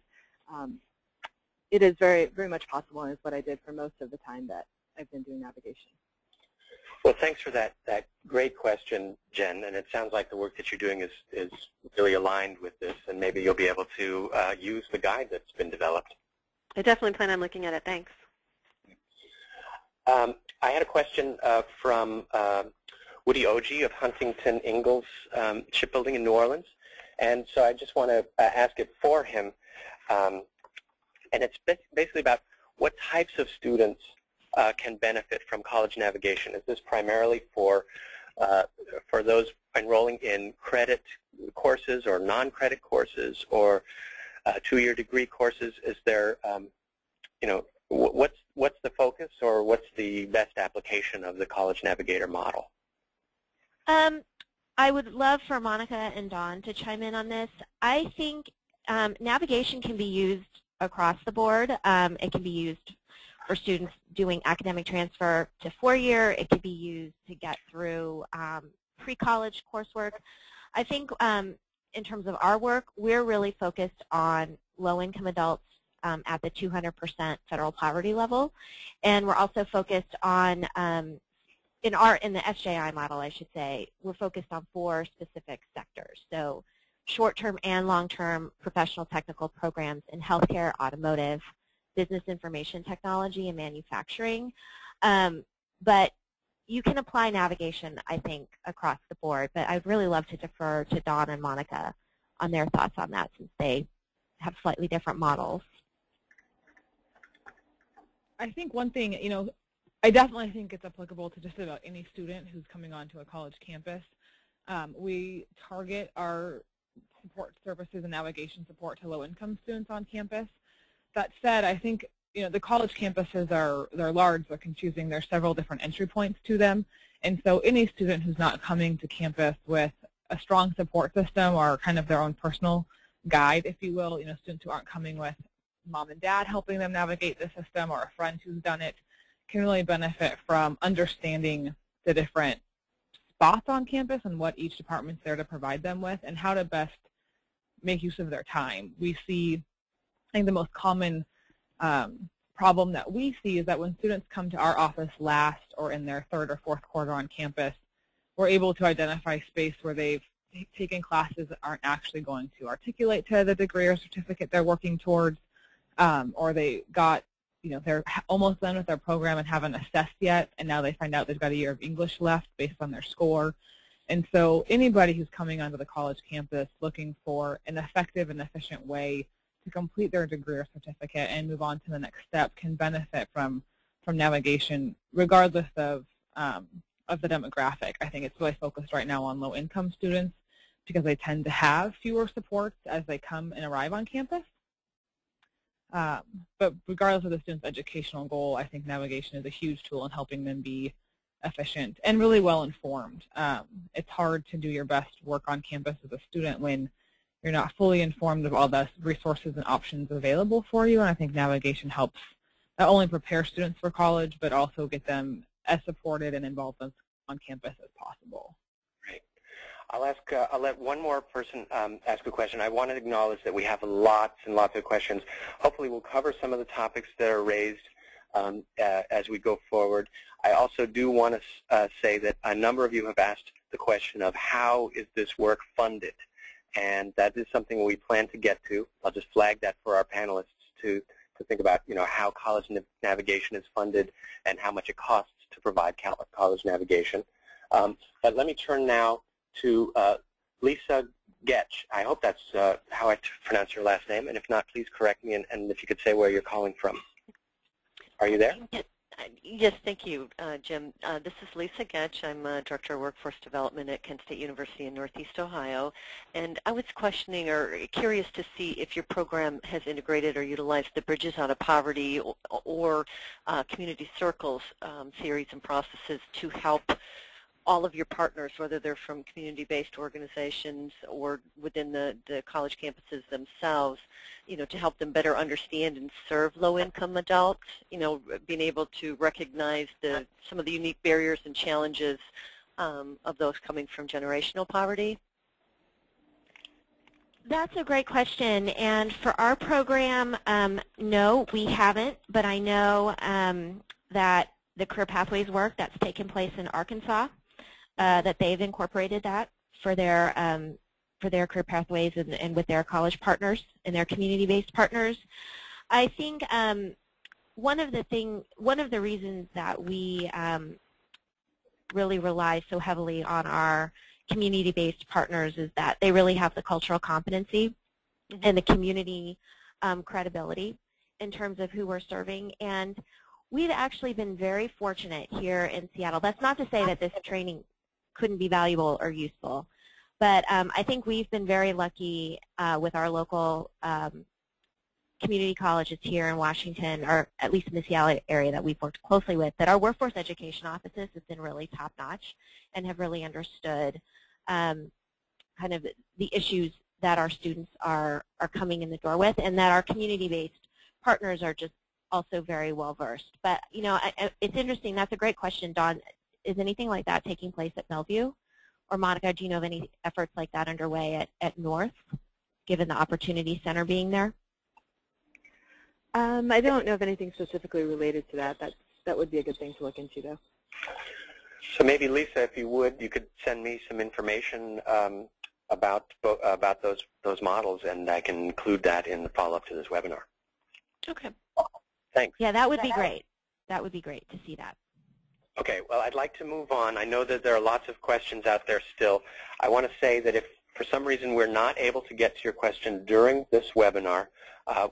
S7: very, very much possible, and it's what I did for most of the time that I've been doing navigation.
S2: Well, thanks for that great question, Jen. And it sounds like the work that you're doing is really aligned with this, and maybe you'll be able to use the guide that's been developed.
S8: I definitely plan on looking at it. Thanks.
S2: I had a question from Woody Oji of Huntington Ingalls Shipbuilding in New Orleans, and so I just want to ask it for him. And it's basically about what types of students can benefit from college navigation. Is this primarily for those enrolling in credit courses or non-credit courses or two-year degree courses? Is there, what's the focus, or what's the best application of the College Navigator model?
S6: I would love for Monica and Dawn to chime in on this. I think navigation can be used across the board. It can be used for students doing academic transfer to four-year. It could be used to get through pre-college coursework. I think in terms of our work, we're really focused on low-income adults at the 200% federal poverty level, and we're also focused on in the SJI model, I should say, we're focused on 4 specific sectors. So short-term and long-term professional technical programs in healthcare, automotive, business information technology, and manufacturing. But you can apply navigation, I think, across the board. But I'd really love to defer to Dawn and Monica on their thoughts on that, since they have slightly different models.
S3: I think one thing, I definitely think it's applicable to just about any student who's coming onto a college campus. We target our support services and navigation support to low-income students on campus. That said, I think the college campuses they're large, they're confusing. There's several different entry points to them, and so any student who's not coming to campus with a strong support system or kind of their own personal guide, if you will, students who aren't coming with mom and dad helping them navigate the system or a friend who's done it, can really benefit from understanding the different spots on campus and what each department's there to provide them with and how to best make use of their time. We see, I think the most common problem that we see is that when students come to our office last or in their third or fourth quarter on campus, we're able to identify space where they've taken classes that aren't actually going to articulate to the degree or certificate they're working towards, or they got, they're almost done with their program and haven't assessed yet, and now they find out they've got a year of English left based on their score. And so anybody who's coming onto the college campus looking for an effective and efficient way to complete their degree or certificate and move on to the next step can benefit from navigation, regardless of the demographic. I think it's really focused right now on low-income students because they tend to have fewer supports as they come and arrive on campus. But regardless of the student's educational goal, I think navigation is a huge tool in helping them be efficient and really well informed. It's hard to do your best work on campus as a student when you're not fully informed of all the resources and options available for you, and I think navigation helps not only prepare students for college, but also get them as supported and involved on campus as possible.
S2: Great. I'll let one more person ask a question. I want to acknowledge that we have lots and lots of questions. Hopefully we'll cover some of the topics that are raised as we go forward. I also do want to say that a number of you have asked the question of how is this work funded? And that is something we plan to get to. I'll just flag that for our panelists to think about, how college navigation is funded and how much it costs to provide college navigation. But let me turn now to Lisa Getch. I hope that's how I pronounce your last name, and if not, please correct me, and if you could say where you're calling from. Are you there?
S9: Yes, thank you, Jim. This is Lisa Getch. I'm Director of Workforce Development at Kent State University in Northeast Ohio. And I was questioning or curious to see if your program has integrated or utilized the Bridges Out of Poverty or Community Circles series and processes to help all of your partners, whether they're from community-based organizations or within the college campuses themselves, to help them better understand and serve low-income adults, being able to recognize some of the unique barriers and challenges of those coming from generational poverty?
S6: That's a great question, and for our program, no, we haven't, but I know that the Career Pathways work that's taken place in Arkansas, that they've incorporated that for their career pathways and with their college partners and their community-based partners. I think one of the reasons that we really rely so heavily on our community-based partners is that they really have the cultural competency and the community credibility in terms of who we're serving. And we've actually been very fortunate here in Seattle. That's not to say that this training couldn't be valuable or useful, but I think we've been very lucky with our local community colleges here in Washington, or at least in the Seattle area that we've worked closely with, that our workforce education offices have been really top-notch and have really understood kind of the issues that our students are coming in the door with, and that our community-based partners are just also very well-versed. But, it's interesting. That's a great question, Dawn. Is anything like that taking place at Bellevue? Or Monica, do you know of any efforts like that underway at North, given the Opportunity Center being there?
S7: I don't know of anything specifically related to that. That would be a good thing to look into, though.
S2: So maybe, Lisa, if you could send me some information about those models, and I can include that in the follow-up to this webinar.
S9: Okay.
S2: Thanks.
S6: Yeah, that would be great. That would be great to see that.
S2: Okay, well, I'd like to move on. I know that there are lots of questions out there still. I want to say that if for some reason we're not able to get to your question during this webinar,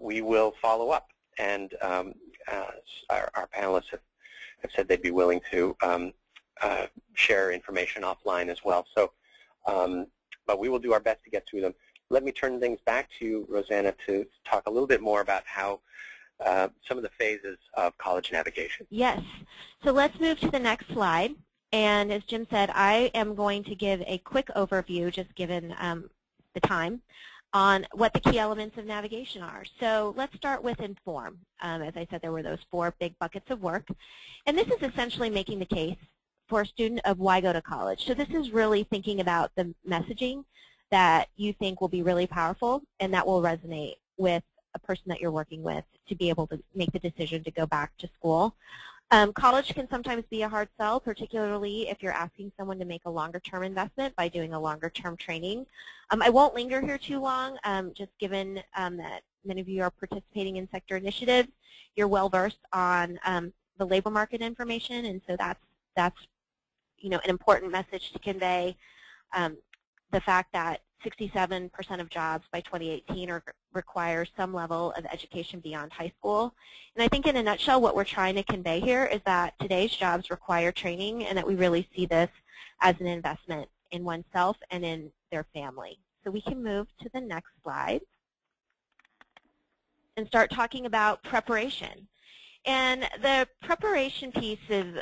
S2: we will follow up. And our panelists have said they'd be willing to share information offline as well. So, but we will do our best to get to them. Let me turn things back to you, Rosanna, to talk a little bit more about how some of the phases of college navigation.
S6: Yes. So let's move to the next slide. And as Jim said, I am going to give a quick overview, just given the time, on what the key elements of navigation are. So let's start with inform. As I said, there were those 4 big buckets of work. And this is essentially making the case for a student of why go to college. So this is really thinking about the messaging that you think will be really powerful and that will resonate with a person that you're working with to be able to make the decision to go back to school. College can sometimes be a hard sell, particularly if you're asking someone to make a longer-term investment by doing a longer-term training. I won't linger here too long, just given that many of you are participating in sector initiatives. You're well-versed on the labor market information, and so that's an important message to convey. The fact that 67% of jobs by 2018 require some level of education beyond high school. And I think in a nutshell what we're trying to convey here is that today's jobs require training and that we really see this as an investment in oneself and in their family. So we can move to the next slide and start talking about preparation. And the preparation piece is,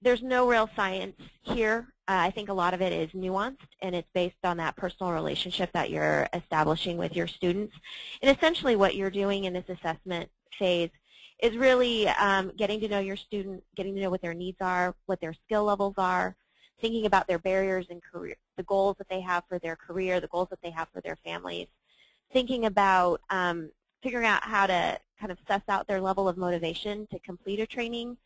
S6: there's no real science here. I think a lot of it is nuanced, and it's based on that personal relationship that you're establishing with your students. And essentially what you're doing in this assessment phase is really getting to know your student, getting to know what their needs are, what their skill levels are, thinking about their barriers in career, the goals that they have for their career, the goals that they have for their families, thinking about figuring out how to kind of suss out their level of motivation to complete a training,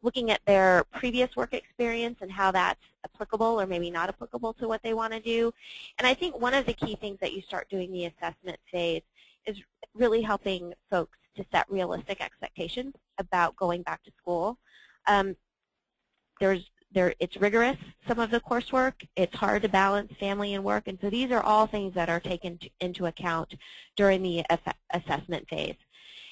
S6: looking at their previous work experience and how that's applicable or maybe not applicable to what they want to do. And I think one of the key things that you start doing the assessment phase is really helping folks to set realistic expectations about going back to school. It's rigorous, some of the coursework. It's hard to balance family and work. And so these are all things that are taken into account during the assessment phase.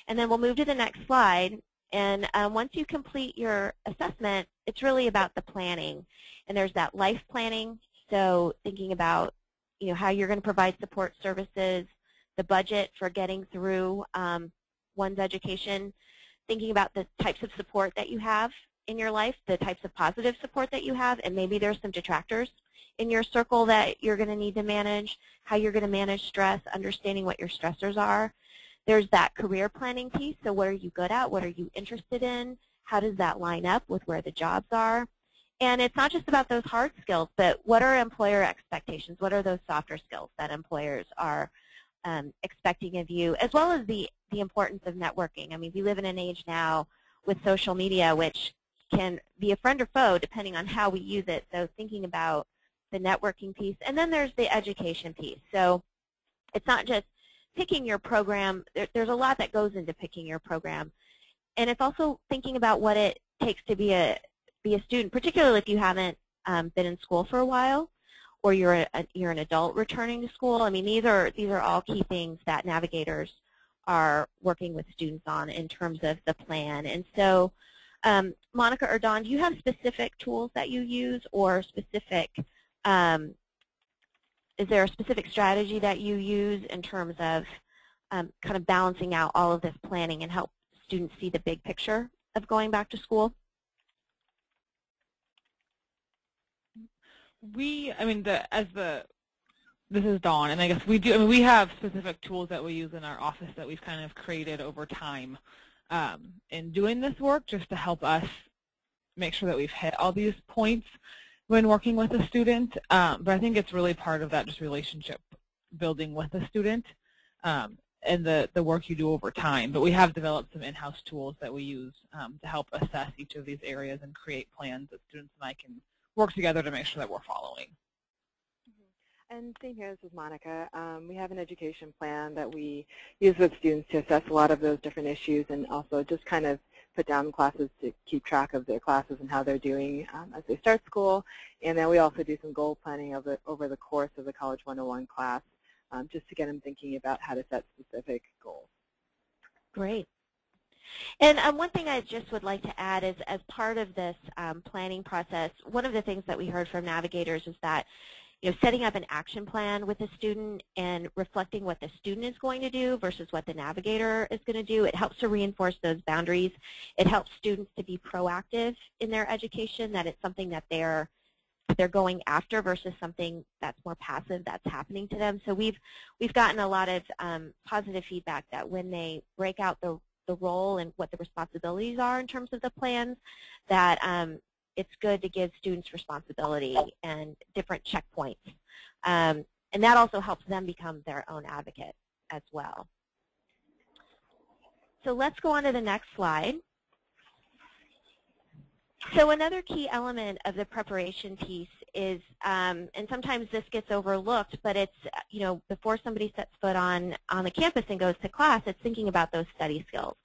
S6: And then we'll move to the next slide. And once you complete your assessment, it's really about the planning. And there's that life planning, so thinking about how you're going to provide support services, the budget for getting through one's education, thinking about the types of support that you have in your life, the types of positive support that you have, and maybe there's some detractors in your circle that you're going to need to manage, how you're going to manage stress, understanding what your stressors are. There's that career planning piece, so what are you good at, what are you interested in, how does that line up with where the jobs are. And it's not just about those hard skills, but what are employer expectations, what are those softer skills that employers are expecting of you, as well as the importance of networking. I mean, we live in an age now with social media, which can be a friend or foe depending on how we use it, so thinking about the networking piece. And then there's the education piece. So it's not just picking your program. There's a lot that goes into picking your program. And it's also thinking about what it takes to be a student, particularly if you haven't been in school for a while or you're an adult returning to school. I mean, these are all key things that navigators are working with students on in terms of the plan. And so, Monica or Dawn, do you have specific tools that you use or specific is there a specific strategy that you use in terms of kind of balancing out all of this planning and help students see the big picture of going back to school?
S3: This is Dawn, and I guess we do. I mean, we have specific tools that we use in our office that we've kind of created over time in doing this work, just to help us make sure that we've hit all these points when working with a student. But I think it's really part of that just relationship building with a student and the work you do over time. But we have developed some in-house tools that we use to help assess each of these areas and create plans that students and I can work together to make sure that we're following.
S7: And same here, this is Monica. We have an education plan that we use with students to assess a lot of those different issues and also just kind of put down classes to keep track of their classes and how they're doing as they start school. And then we also do some goal planning over the course of the College 101 class just to get them thinking about how to set specific goals.
S6: Great. And one thing I just would like to add is as part of this planning process, one of the things that we heard from navigators is that setting up an action plan with a student and reflecting what the student is going to do versus what the navigator is going to do, it helps to reinforce those boundaries. It helps students to be proactive in their education, that it's something that they're going after versus something that's more passive that's happening to them. So we've gotten a lot of positive feedback that when they break out the role and what the responsibilities are in terms of the plans, that it's good to give students responsibility and different checkpoints. And And that also helps them become their own advocate as well. So let's go on to the next slide. So another key element of the preparation piece is, and sometimes this gets overlooked, but it's, before somebody sets foot on the campus and goes to class, it's thinking about those study skills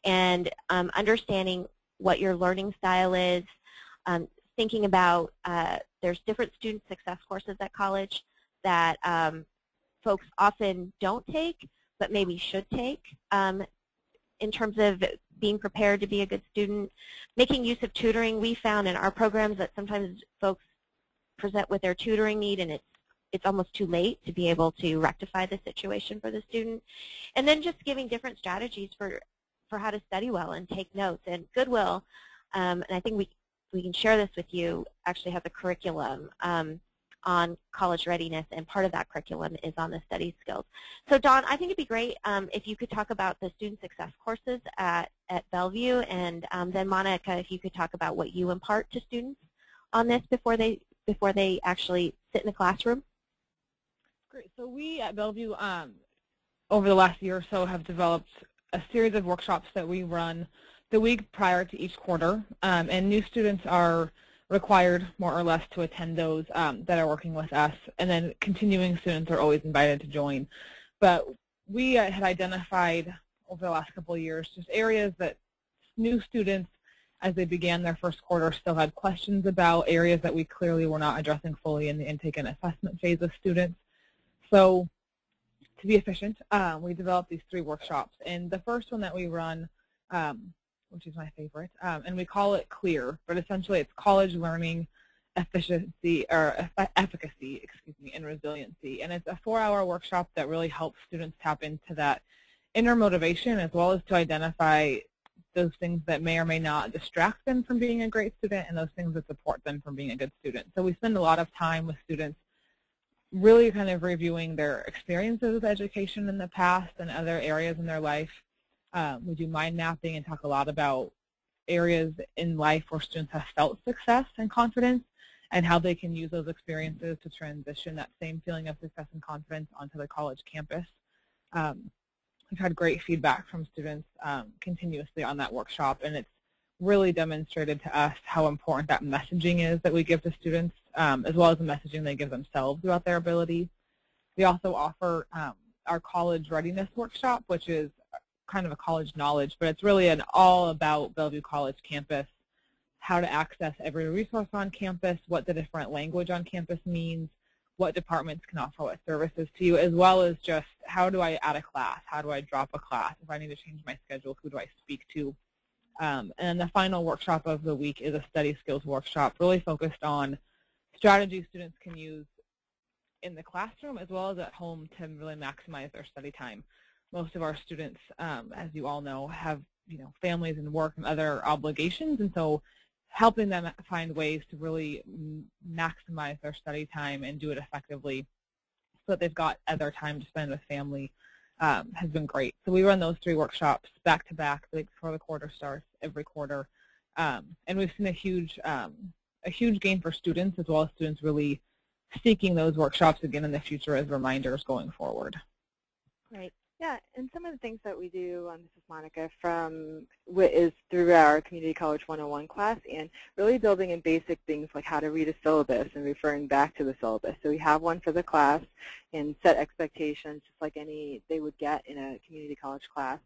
S6: and understanding what your learning style is, thinking about there's different student success courses at college that folks often don't take, but maybe should take in terms of being prepared to be a good student. Making use of tutoring, we found in our programs that sometimes folks present with their tutoring need and it's almost too late to be able to rectify the situation for the student. And then just giving different strategies for how to study well and take notes. And Goodwill, and I think we can share this with you, actually has a curriculum on college readiness, and part of that curriculum is on the study skills. So Dawn, I think it'd be great if you could talk about the student success courses at Bellevue, and then Monica, if you could talk about what you impart to students on this before they actually sit in the classroom.
S3: Great. So we at Bellevue, over the last year or so, have developed a series of workshops that we run the week prior to each quarter, and new students are required more or less to attend those that are working with us, and then continuing students are always invited to join. But we had identified over the last couple of years just areas that new students, as they began their first quarter, still had questions about, areas that we clearly were not addressing fully in the intake and assessment phase of students. So to be efficient, we developed these 3 workshops, and the first one that we run, which is my favorite, and we call it CLEAR, but essentially it's college learning efficiency, or efficacy, and resiliency. And it's a 4-hour workshop that really helps students tap into that inner motivation, as well as to identify those things that may or may not distract them from being a great student and those things that support them from being a good student. So we spend a lot of time with students really kind of reviewing their experiences with education in the past and other areas in their life. We do mind mapping and talk a lot about areas in life where students have felt success and confidence and how they can use those experiences to transition that same feeling of success and confidence onto the college campus. We've had great feedback from students continuously on that workshop, and it's really demonstrated to us how important that messaging is that we give to students, as well as the messaging they give themselves about their ability. We also offer our college readiness workshop, which is kind of a college knowledge, but it's really an all about Bellevue College campus, how to access every resource on campus, what the different language on campus means, what departments can offer what services to you, as well as just how do I add a class, how do I drop a class, if I need to change my schedule, who do I speak to. And then the final workshop of the week is a study skills workshop, really focused on strategies students can use in the classroom as well as at home to really maximize their study time. Most of our students, as you all know, have families and work and other obligations, and so helping them find ways to really maximize their study time and do it effectively so that they've got other time to spend with family has been great. So we run those 3 workshops back to back before the quarter starts every quarter, and we've seen a huge gain for students, as well as students really seeking those workshops again in the future as reminders going forward.
S7: Right. Yeah, and some of the things that we do, this is Monica, is through our Community College 101 class, and really building in basic things like how to read a syllabus and referring back to the syllabus. So we have one for the class and set expectations just like they would get in a community college class.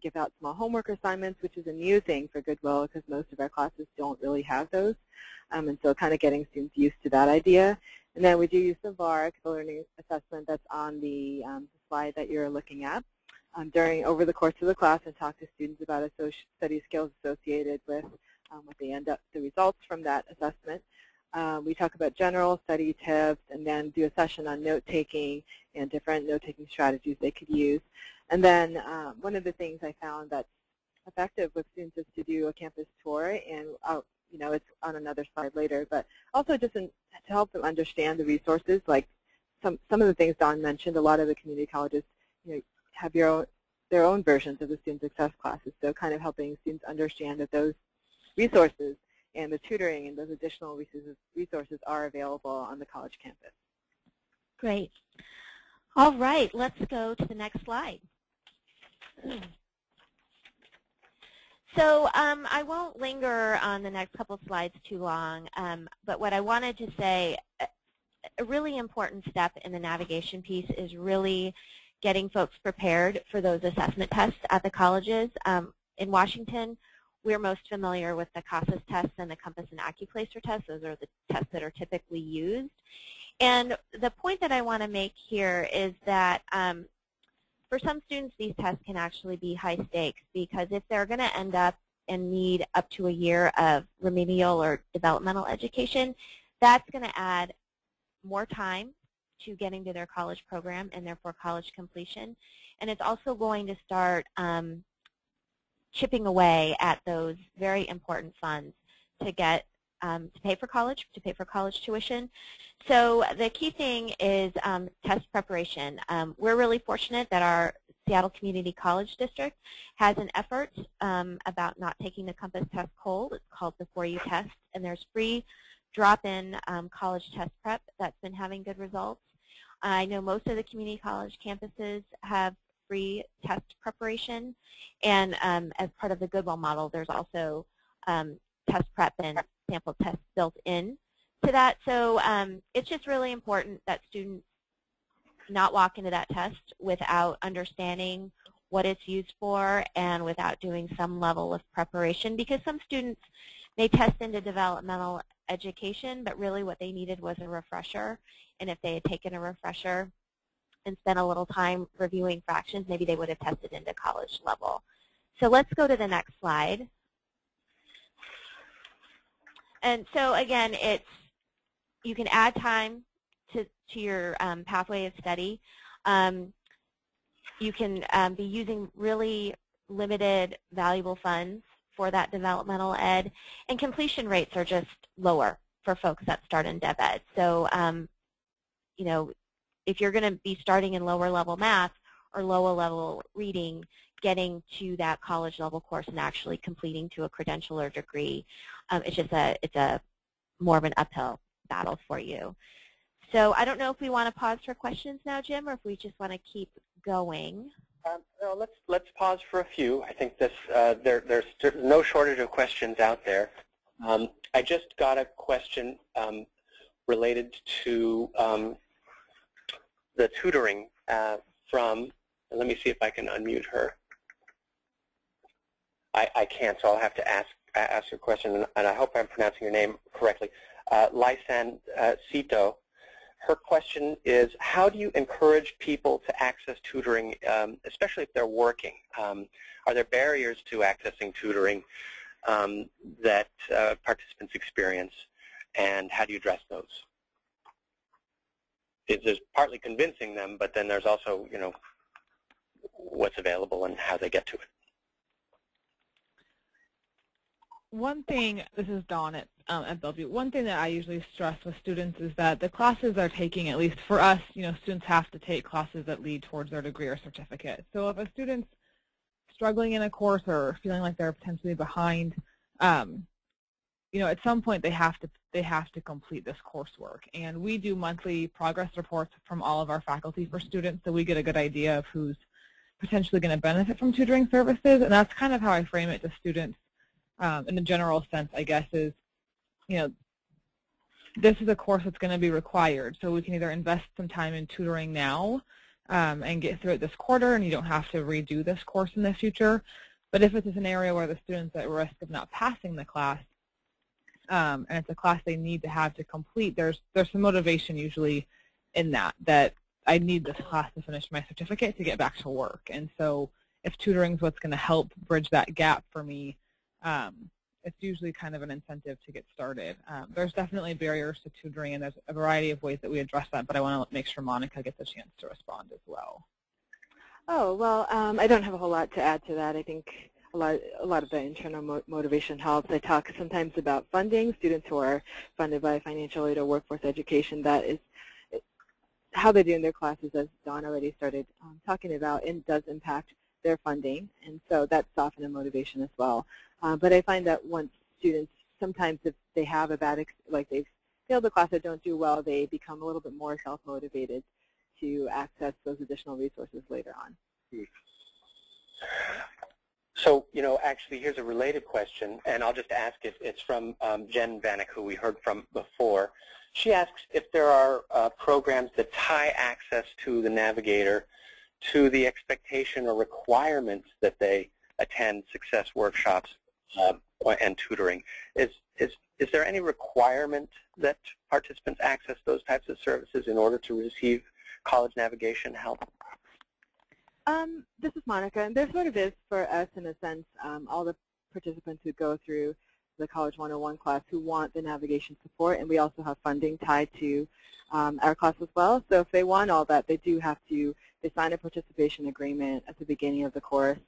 S7: Give out small homework assignments, which is a new thing for Goodwill because most of our classes don't really have those. And so kind of getting students used to that idea. And then we do use the VARC, the learning assessment that's on the slide that you're looking at, over the course of the class, and talk to students about study skills associated with what they end up, the results from that assessment. We talk about general study tips and then do a session on note-taking and different note-taking strategies they could use. And then one of the things I found that's effective with students is to do a campus tour, and it's on another slide later, but also just to help them understand the resources, like some of the things Dawn mentioned. A lot of the community colleges have their own versions of the student success classes, so kind of helping students understand that those resources and the tutoring and those additional resources are available on the college campus.
S6: Great. All right, let's go to the next slide. So I won't linger on the next couple slides too long, but what I wanted to say, a really important step in the navigation piece is really getting folks prepared for those assessment tests at the colleges. In Washington, we're most familiar with the CASAS tests and the Compass and AccuPlacer tests. Those are the tests that are typically used. And the point that I want to make here is that for some students, these tests can actually be high stakes, because if they're going to end up and need up to a year of remedial or developmental education, that's going to add more time to getting to their college program and therefore college completion. And it's also going to start chipping away at those very important funds to get to pay for college tuition. So the key thing is test preparation. We're really fortunate that our Seattle Community College District has an effort about not taking the Compass test cold. It's called the 4U test, and there's free drop-in college test prep that's been having good results. I know most of the community college campuses have free test preparation, and as part of the Goodwill model, there's also test prep and sample tests built in to that. So it's just really important that students not walk into that test without understanding what it's used for and without doing some level of preparation, because some students may test into developmental education, but really what they needed was a refresher. And if they had taken a refresher and spent a little time reviewing fractions, maybe they would have tested into college level. So let's go to the next slide. And so again, you can add time to your pathway of study. You can be using really limited, valuable funds for that developmental ed, and completion rates are just lower for folks that start in Dev Ed. So, you know, if you're going to be starting in lower level math or lower level reading, getting to that college level course and actually completing to a credential or degree, it's a more of an uphill battle for you. So I don't know if we want to pause for questions now, Jim, or if we just want to keep going.
S2: No, let's pause for a few. I think this there's no shortage of questions out there. I just got a question related to the tutoring from. Let me see if I can unmute her. I can't, so I'll have to ask your question, and I hope I'm pronouncing your name correctly. Lysan Sito. Her question is, how do you encourage people to access tutoring, especially if they're working? Are there barriers to accessing tutoring that participants experience, and how do you address those? There's partly convincing them, but then there's also, you know, what's available and how they get to it.
S3: One thing, this is Dawn at Bellevue, one thing that I usually stress with students is that the classes they're taking, at least for us, you know, students have to take classes that lead towards their degree or certificate. So if a student's struggling in a course or feeling like they're potentially behind, you know, at some point they have to complete this coursework. And we do monthly progress reports from all of our faculty for students, so we get a good idea of who's potentially going to benefit from tutoring services. And that's kind of how I frame it to students. In a general sense, I guess, is, you know, this is a course that's going to be required. So we can either invest some time in tutoring now and get through it this quarter, and you don't have to redo this course in the future. But if it's an area where the student's at risk of not passing the class, and it's a class they need to have to complete, there's some motivation usually in that I need this class to finish my certificate to get back to work. And so if tutoring is what's going to help bridge that gap for me, it's usually kind of an incentive to get started. There's definitely barriers to tutoring, and there's a variety of ways that we address that, but I want to make sure Monica gets a chance to respond as well.
S7: Oh, well, I don't have a whole lot to add to that. I think a lot of the internal motivation helps. I talk sometimes about funding. Students who are funded by financial aid or workforce education, that is how they do in their classes, as Dawn already started talking about, and does impact their funding, and so that's often a motivation as well. But I find that once students, sometimes if they have a bad, like they've fail the class or don't do well, they become a little bit more self-motivated to access those additional resources later on.
S2: So, actually, here's a related question, and I'll just ask it. It's from Jen Vanek, who we heard from before. She asks if there are programs that tie access to the Navigator to the expectation or requirements that they attend success workshops and tutoring. Is there any requirement that participants access those types of services in order to receive college navigation help?
S7: This is Monica, and there sort of is for us in a sense, all the participants who go through the College 101 class who want the navigation support, and we also have funding tied to our class as well. So if they want all that, they do have to, they sign a participation agreement at the beginning of the course,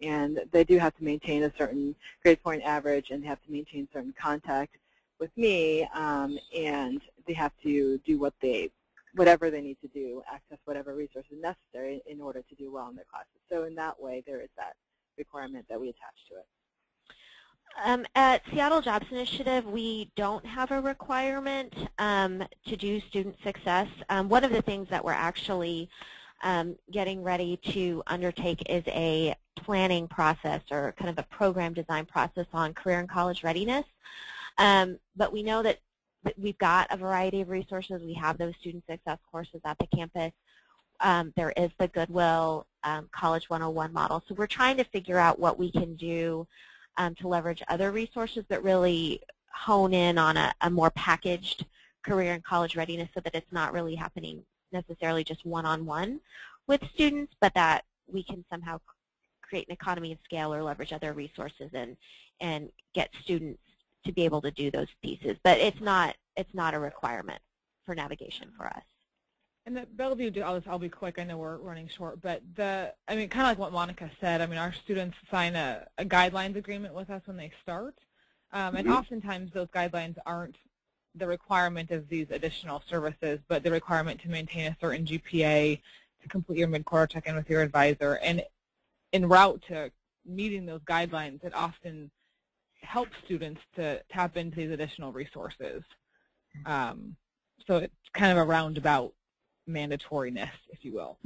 S7: and they do have to maintain a certain grade point average, and they have to maintain certain contact with me, and they have to do whatever they need to do, access whatever resources necessary in order to do well in their classes. So in that way, there is that requirement that we attach to it.
S6: At Seattle Jobs Initiative, we don't have a requirement to do student success. One of the things that we're actually getting ready to undertake is a planning process or kind of a program design process on career and college readiness. But we know that we've got a variety of resources. We have those student success courses at the campus. There is the Goodwill College 101 model. So we're trying to figure out what we can do to leverage other resources that really hone in on a more packaged career and college readiness so that it's not really happening necessarily just one-on-one with students, but that we can somehow create an economy of scale or leverage other resources and get students to be able to do those pieces. But it's not a requirement for navigation for us.
S3: And the Bellevue, I'll be quick, I know we're running short, but kind of like what Monica said, our students sign a guidelines agreement with us when they start, and oftentimes those guidelines aren't the requirement of these additional services, but the requirement to maintain a certain GPA, to complete your mid-quarter check-in with your advisor, and en route to meeting those guidelines, it often helps students to tap into these additional resources. So it's kind of a roundabout mandatoriness, if you will.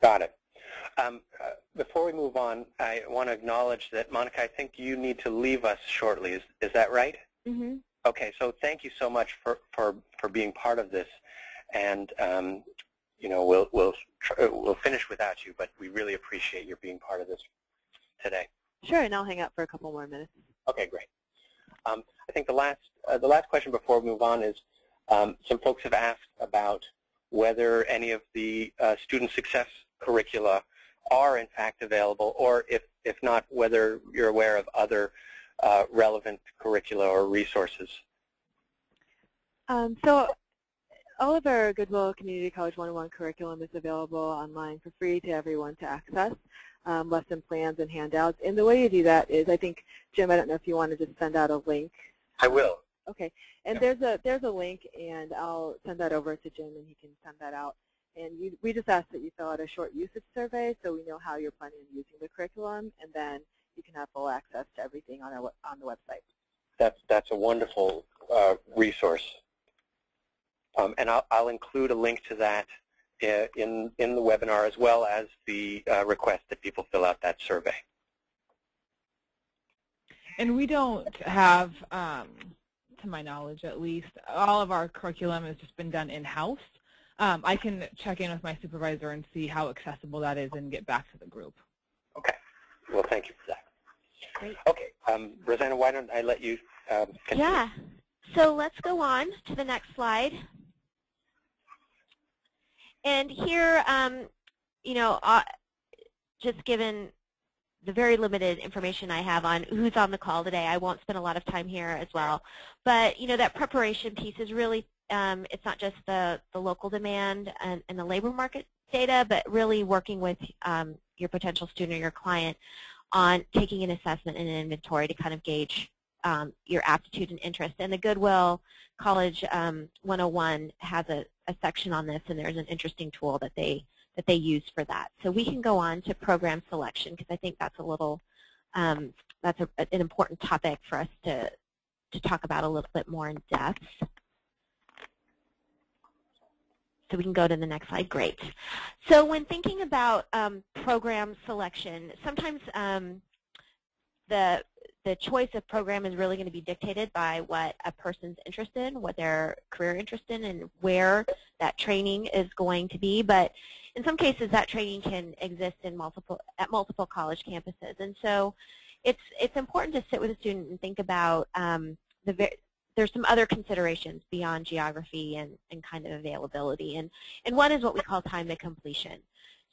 S2: Got it. Before we move on, I want to acknowledge that, Monica, I think you need to leave us shortly. Is that right?
S6: Mm-hmm.
S2: Okay, so thank you so much for being part of this. And, we'll finish without you, but we really appreciate your being part of this today.
S7: Sure, and I'll hang out for a couple more minutes.
S2: Okay, great. I think the last question before we move on is some folks have asked about whether any of the student success curricula are in fact available, or if not, whether you're aware of other relevant curricula or resources.
S7: So all of our Goodwill Community College 101 curriculum is available online for free to everyone to access, lesson plans and handouts. And the way you do that is, I think, Jim, I don't know if you want to just send out a link.
S2: I will.
S7: Okay, and
S2: yeah.
S7: there's a link, and I'll send that over to Jim, and he can send that out. And we just ask that you fill out a short usage survey so we know how you're planning on using the curriculum, and then you can have full access to everything on the website.
S2: That's a wonderful resource, and I'll include a link to that in the webinar, as well as the request that people fill out that survey.
S3: And we don't have, to my knowledge at least, all of our curriculum has just been done in-house. I can check in with my supervisor and see how accessible that is and get back to the group.
S2: Okay. Well, thank you for that.
S6: Great.
S2: Okay. Rosanna, why don't I let you continue?
S6: Yeah. So let's go on to the next slide. And here, just given the very limited information I have on who's on the call today, I won't spend a lot of time here as well. But, that preparation piece is really, it's not just the local demand and the labor market data, but really working with your potential student or your client on taking an assessment and an inventory to kind of gauge your aptitude and interest. And the Goodwill College 101 has a section on this, and there's an interesting tool that they use for that. So we can go on to program selection, because I think that's a little an important topic for us to talk about a little bit more in depth. So we can go to the next slide. Great. So when thinking about program selection, sometimes the choice of program is really going to be dictated by what a person's interested in, what their career interested in, and where that training is going to be. But in some cases, that training can exist in multiple college campuses. And so it's important to sit with a student and think about there's some other considerations beyond geography and kind of availability. And one is what we call time to completion.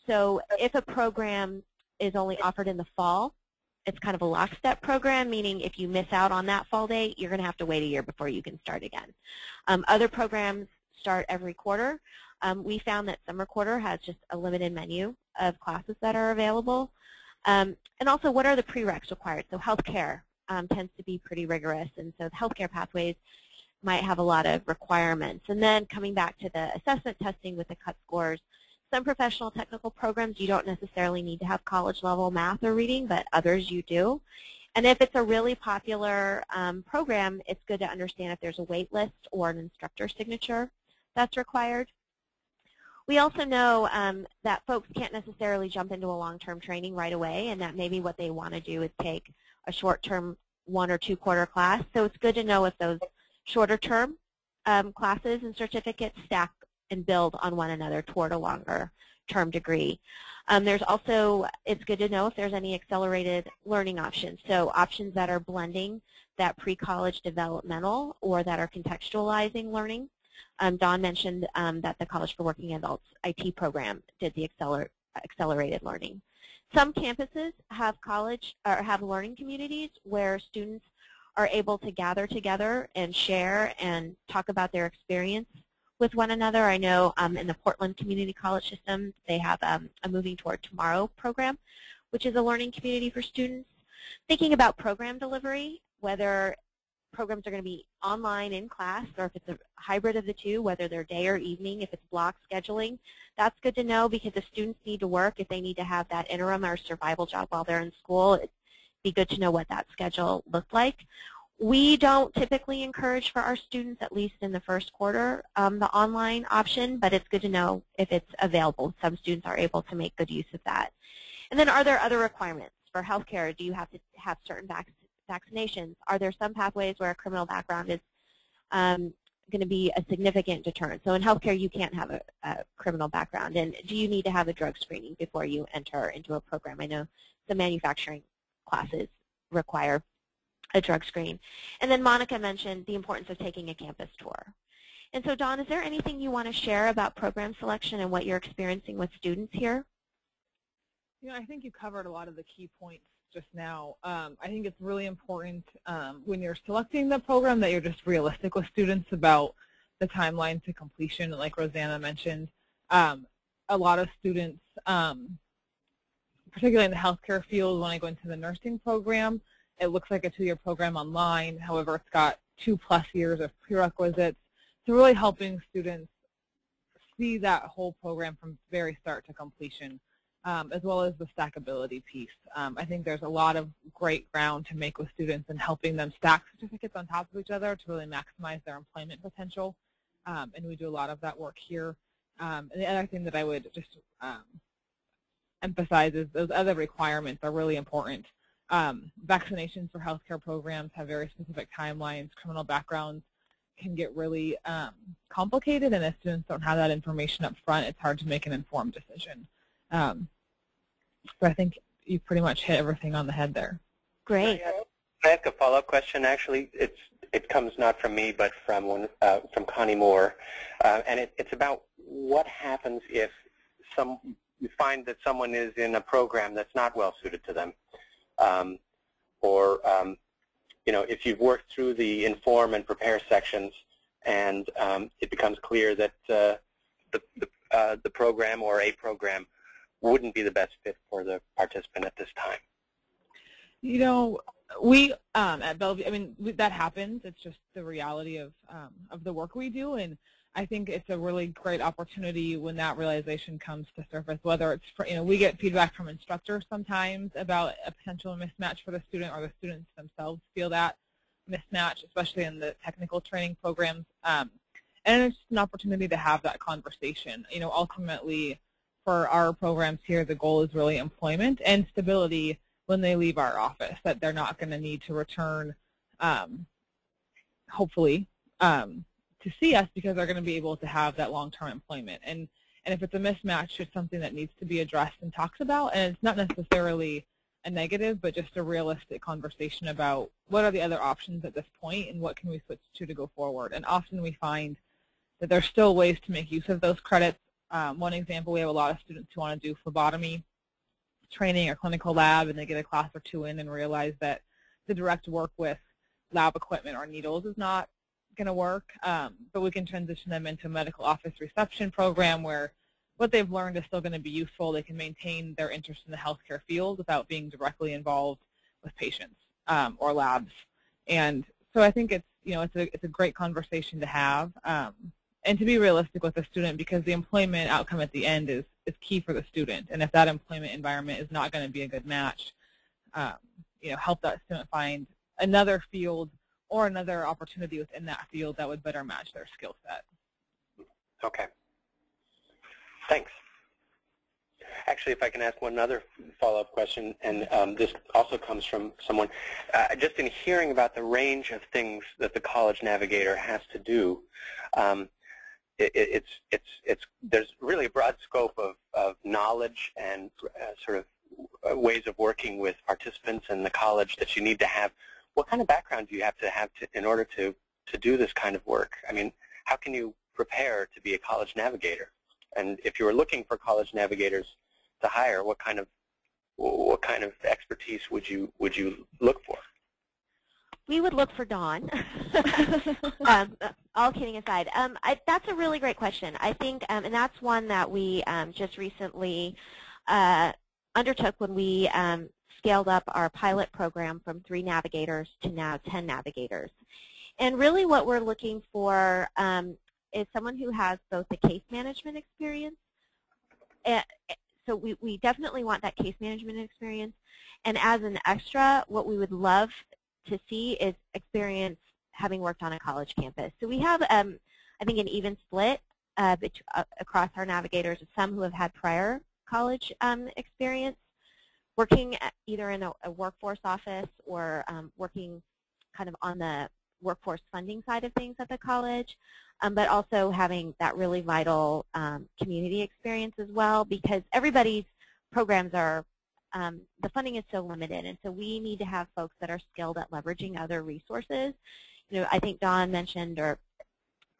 S6: So if a program is only offered in the fall, it's kind of a lockstep program, meaning if you miss out on that fall date, you're going to have to wait a year before you can start again. Other programs start every quarter. We found that summer quarter has just a limited menu of classes that are available. And also, what are the prereqs required? So healthcare tends to be pretty rigorous, and so the healthcare pathways might have a lot of requirements. And then coming back to the assessment testing with the cut scores, some professional technical programs you don't necessarily need to have college level math or reading, but others you do. And if it's a really popular program, it's good to understand if there's a wait list or an instructor signature that's required. We also know that folks can't necessarily jump into a long-term training right away, and that maybe what they want to do is take a short-term 1 or 2 quarter class. So it's good to know if those shorter-term classes and certificates stack and build on one another toward a longer-term degree. There's also, it's good to know if there's any accelerated learning options, so options that are blending that pre-college developmental or that are contextualizing learning. Dawn mentioned that the College for Working Adults IT program did the accelerated learning. Some campuses have have learning communities where students are able to gather together and share and talk about their experience with one another. I know in the Portland Community College system, they have a Moving Toward Tomorrow program, which is a learning community for students. Thinking about program delivery, whether programs are going to be online in class or if it's a hybrid of the two, whether they're day or evening, if it's block scheduling, that's good to know because the students need to work. If they need to have that interim or survival job while they're in school, it'd be good to know what that schedule looked like. We don't typically encourage for our students, at least in the first quarter, the online option, but it's good to know if it's available. Some students are able to make good use of that. And then are there other requirements? For healthcare, do you have to have certain vaccinations? Are there some pathways where a criminal background is going to be a significant deterrent? So in healthcare, you can't have a criminal background. And do you need to have a drug screening before you enter into a program? I know some manufacturing classes require a drug screen. And then Monica mentioned the importance of taking a campus tour. And so Dawn, is there anything you want to share about program selection and what you're experiencing with students here?
S3: You know, I think you covered a lot of the key points just now. I think it's really important when you're selecting the program that you're just realistic with students about the timeline to completion, like Rosanna mentioned. A lot of students, particularly in the healthcare field, when I go into the nursing program, it looks like a 2-year program online. However, it's got 2+ years of prerequisites. So really helping students see that whole program from very start to completion, as well as the stackability piece. I think there's a lot of great ground to make with students and helping them stack certificates on top of each other to really maximize their employment potential. And we do a lot of that work here. And the other thing that I would just emphasize is those other requirements are really important. Vaccinations for healthcare programs have very specific timelines. Criminal backgrounds can get really complicated, and if students don't have that information up front, it's hard to make an informed decision. So I think you pretty much hit everything on the head there.
S6: Great.
S2: Can I ask a follow-up question? Actually, it comes not from me, but from Connie Moore, and it's about what happens if you find that someone is in a program that's not well suited to them. You know, if you've worked through the inform and prepare sections and it becomes clear that the program or a program wouldn't be the best fit for the participant at this time.
S3: You know, we at Bellevue, I mean, that happens. It's just the reality of the work we do, and I think it's a really great opportunity when that realization comes to surface, whether it's, for, you know, we get feedback from instructors sometimes about a potential mismatch for the student, or the students themselves feel that mismatch, especially in the technical training programs. And And it's just an opportunity to have that conversation. You know, ultimately, for our programs here, the goal is really employment and stability when they leave our office, that they're not going to need to return, hopefully, to see us because they're going to be able to have that long-term employment. And if it's a mismatch, it's something that needs to be addressed and talked about. And it's not necessarily a negative, but just a realistic conversation about what are the other options at this point and what can we switch to go forward. And often we find that there's still ways to make use of those credits. One example, we have a lot of students who want to do phlebotomy training or clinical lab, and they get a class or two in and realize that the direct work with lab equipment or needles is not going to work, but we can transition them into a medical office reception program where what they've learned is still going to be useful. They can maintain their interest in the healthcare field without being directly involved with patients or labs. And so I think it's a great conversation to have and to be realistic with the student, because the employment outcome at the end is key for the student. And if that employment environment is not going to be a good match, help that student find another field or another opportunity within that field that would better match their skill set.
S2: Okay. Thanks. Actually, if I can ask one other follow-up question, and this also comes from someone, just in hearing about the range of things that the College Navigator has to do, there's really a broad scope of knowledge and sort of ways of working with participants in the college that you need to have. What kind of background do you have in order to do this kind of work? I mean, how can you prepare to be a college navigator? And if you were looking for college navigators to hire, what kind of expertise would you look for?
S6: We would look for Dawn. All kidding aside, that's a really great question. I think, and that's one that we just recently undertook when we scaled up our pilot program from 3 navigators to now 10 navigators. And really what we're looking for is someone who has both the case management experience. So we definitely want that case management experience. And as an extra, what we would love to see is experience having worked on a college campus. So we have, I think, an even split across our navigators, some who have had prior college experience, working either in a workforce office or working kind of on the workforce funding side of things at the college, but also having that really vital community experience as well, because everybody's programs are, the funding is so limited, and so we need to have folks that are skilled at leveraging other resources. I think Dawn mentioned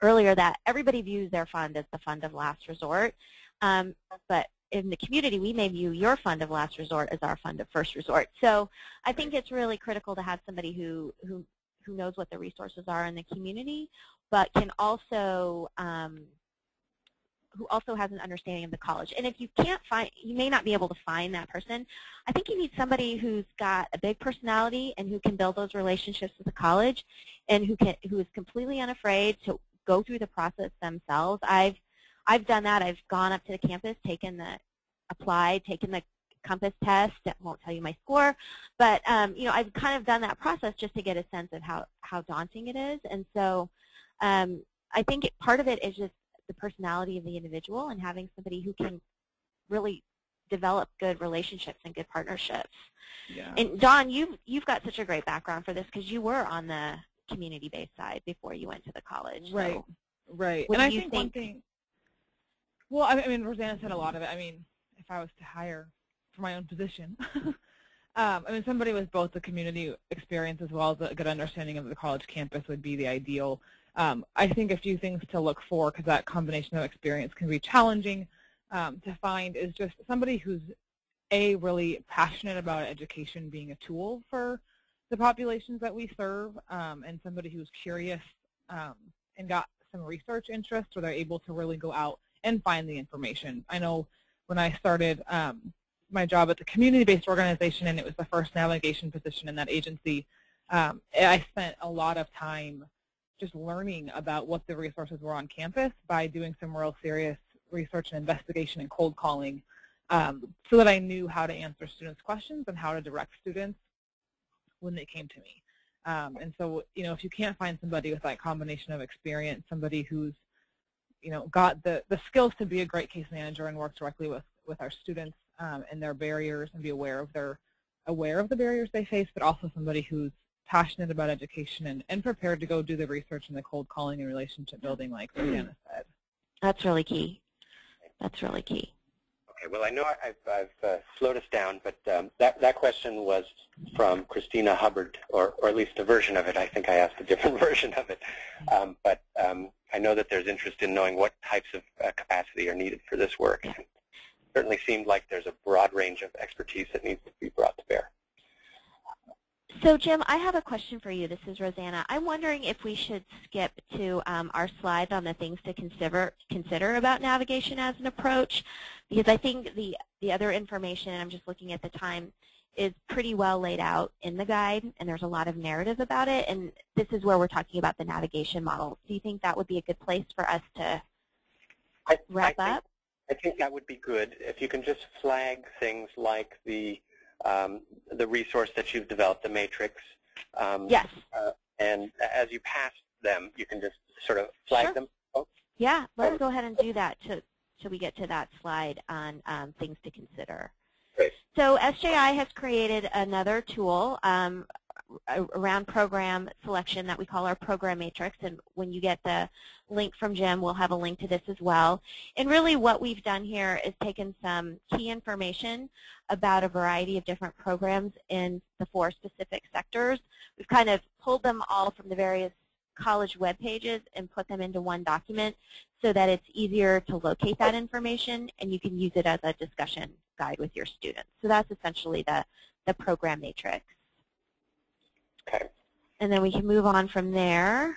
S6: earlier that everybody views their fund as the fund of last resort, but in the community, we may view your fund of last resort as our fund of first resort. So I think it's really critical to have somebody who knows what the resources are in the community, but can also who also has an understanding of the college. And if you can't find, you may not be able to find that person, I think you need somebody who's got a big personality and who can build those relationships with the college, and who is completely unafraid to go through the process themselves. I've done that. I've gone up to the campus, taken the Compass test. I won't tell you my score, but I've kind of done that process just to get a sense of how daunting it is. And so I think part of it is just the personality of the individual and having somebody who can really develop good relationships and good partnerships. Yeah. And Dawn, you've got such a great background for this because you were on the community-based side before you went to the college.
S3: Right.
S6: So
S3: right.
S6: What
S3: and
S6: do
S3: I
S6: you
S3: think one thing. Well, I mean, Rosanna said a lot of it. I mean, if I was to hire for my own position, I mean, somebody with both the community experience as well as a good understanding of the college campus would be the ideal. I think a few things to look for, because that combination of experience can be challenging to find, is just somebody who's really passionate about education being a tool for the populations that we serve, and somebody who's curious and got some research interest, where they're able to really go out and find the information. I know when I started my job at the community-based organization, and it was the first navigation position in that agency, I spent a lot of time just learning about what the resources were on campus by doing some real serious research and investigation and cold calling, so that I knew how to answer students' questions and how to direct students when they came to me. And so, if you can't find somebody with that combination of experience, somebody who's got the skills to be a great case manager and work directly with our students and their barriers and be aware of the barriers they face, but also somebody who's passionate about education and prepared to go do the research and the cold calling and relationship building, like Rosanna said.
S6: That's really key. That's really key.
S2: Okay, well, I know I've slowed us down, but that question was from Christina Hubbard, or at least a version of it. I think I asked a different version of it. But I know that there's interest in knowing what types of capacity are needed for this work. It certainly seemed like there's a broad range of expertise that needs to be brought to bear.
S6: So, Jim, I have a question for you. This is Rosanna. I'm wondering if we should skip to our slide on the things to consider about navigation as an approach, because I think the other information, and I'm just looking at the time, is pretty well laid out in the guide, and there's a lot of narrative about it, and this is where we're talking about the navigation model. Do you think that would be a good place for us to wrap up?
S2: I think that would be good. If you can just flag things like the resource that you've developed, the matrix.
S6: Yes.
S2: And as you pass them, you can just sort of flag them. Oh.
S6: Yeah, let's go ahead and do that till we get to that slide on things to consider.
S2: Great.
S6: So SJI has created another tool around program selection that we call our program matrix, and when you get the link from Jim, we'll have a link to this as well. And really what we've done here is taken some key information about a variety of different programs in the 4 specific sectors. We've kind of pulled them all from the various college web pages and put them into one document so that it's easier to locate that information and you can use it as a discussion guide with your students. So that's essentially the program matrix.
S2: Okay.
S6: And then we can move on from there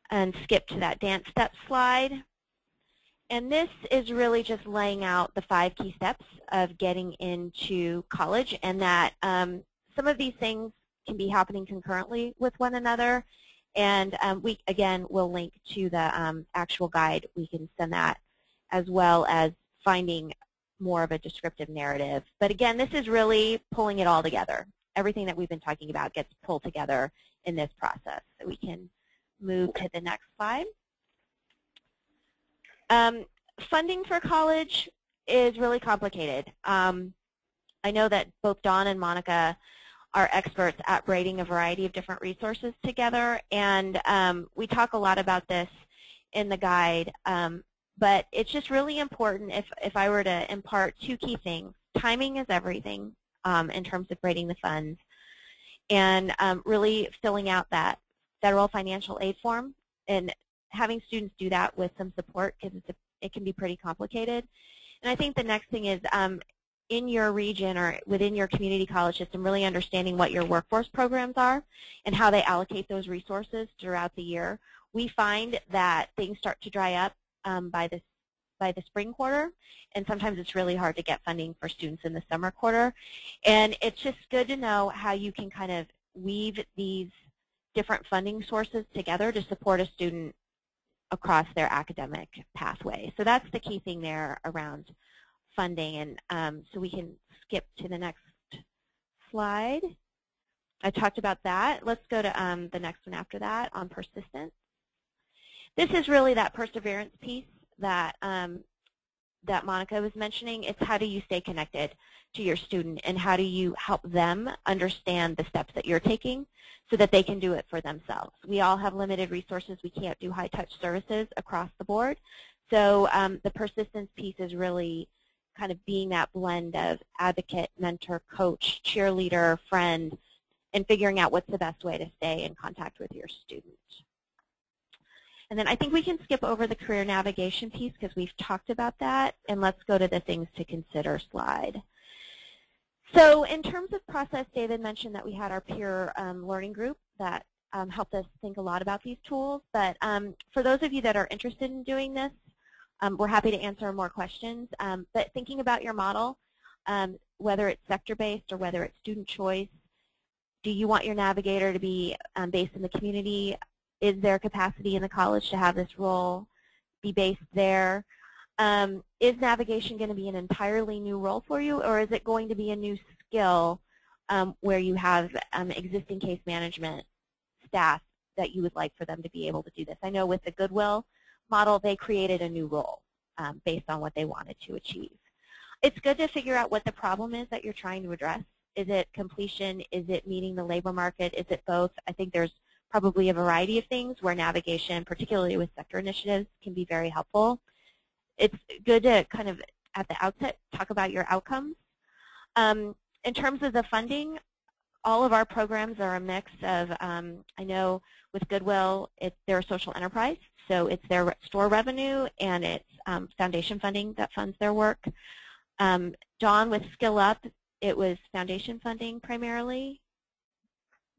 S6: and skip to that dance step slide. And this is really just laying out the 5 key steps of getting into college, and that some of these things can be happening concurrently with one another. And we, again, will link to the actual guide. We can send that, as well as finding more of a descriptive narrative. But again, this is really pulling it all together. Everything that we've been talking about gets pulled together in this process. So we can move to the next slide. Funding for college is really complicated. I know that both Dawn and Monica are experts at braiding a variety of different resources together, and we talk a lot about this in the guide, but it's just really important if I were to impart 2 key things. Timing is everything in terms of braiding the funds, and really filling out that federal financial aid form and having students do that with some support, because it can be pretty complicated. And I think the next thing is in your region or within your community college system, really understanding what your workforce programs are and how they allocate those resources throughout the year. We find that things start to dry up by the spring quarter, and sometimes it's really hard to get funding for students in the summer quarter. And it's just good to know how you can kind of weave these different funding sources together to support a student across their academic pathway. So that's the key thing there around funding. And so we can skip to the next slide. I talked about that. Let's go to the next one after that on persistence. This is really that perseverance piece that that Monica was mentioning. It's how do you stay connected to your student, and how do you help them understand the steps that you're taking so that they can do it for themselves. We all have limited resources. We can't do high-touch services across the board. So the persistence piece is really kind of being that blend of advocate, mentor, coach, cheerleader, friend, and figuring out what's the best way to stay in contact with your student. And then I think we can skip over the career navigation piece because we've talked about that, and let's go to the things to consider slide. So in terms of process, David mentioned that we had our peer learning group that helped us think a lot about these tools. But for those of you that are interested in doing this, we're happy to answer more questions. But thinking about your model, whether it's sector-based or whether it's student choice, do you want your navigator to be based in the community? Is there capacity in the college to have this role be based there? Is navigation going to be an entirely new role for you, or is it going to be a new skill where you have existing case management staff that you would like for them to be able to do this? I know with the Goodwill model, they created a new role based on what they wanted to achieve. It's good to figure out what the problem is that you're trying to address. Is it completion? Is it meeting the labor market? Is it both? I think there's probably a variety of things where navigation, particularly with sector initiatives, can be very helpful. It's good to kind of, at the outset, talk about your outcomes. In terms of the funding, all of our programs are a mix of, I know with Goodwill, they're a social enterprise, so it's their store revenue and it's foundation funding that funds their work. Dawn with Skill Up, it was foundation funding primarily,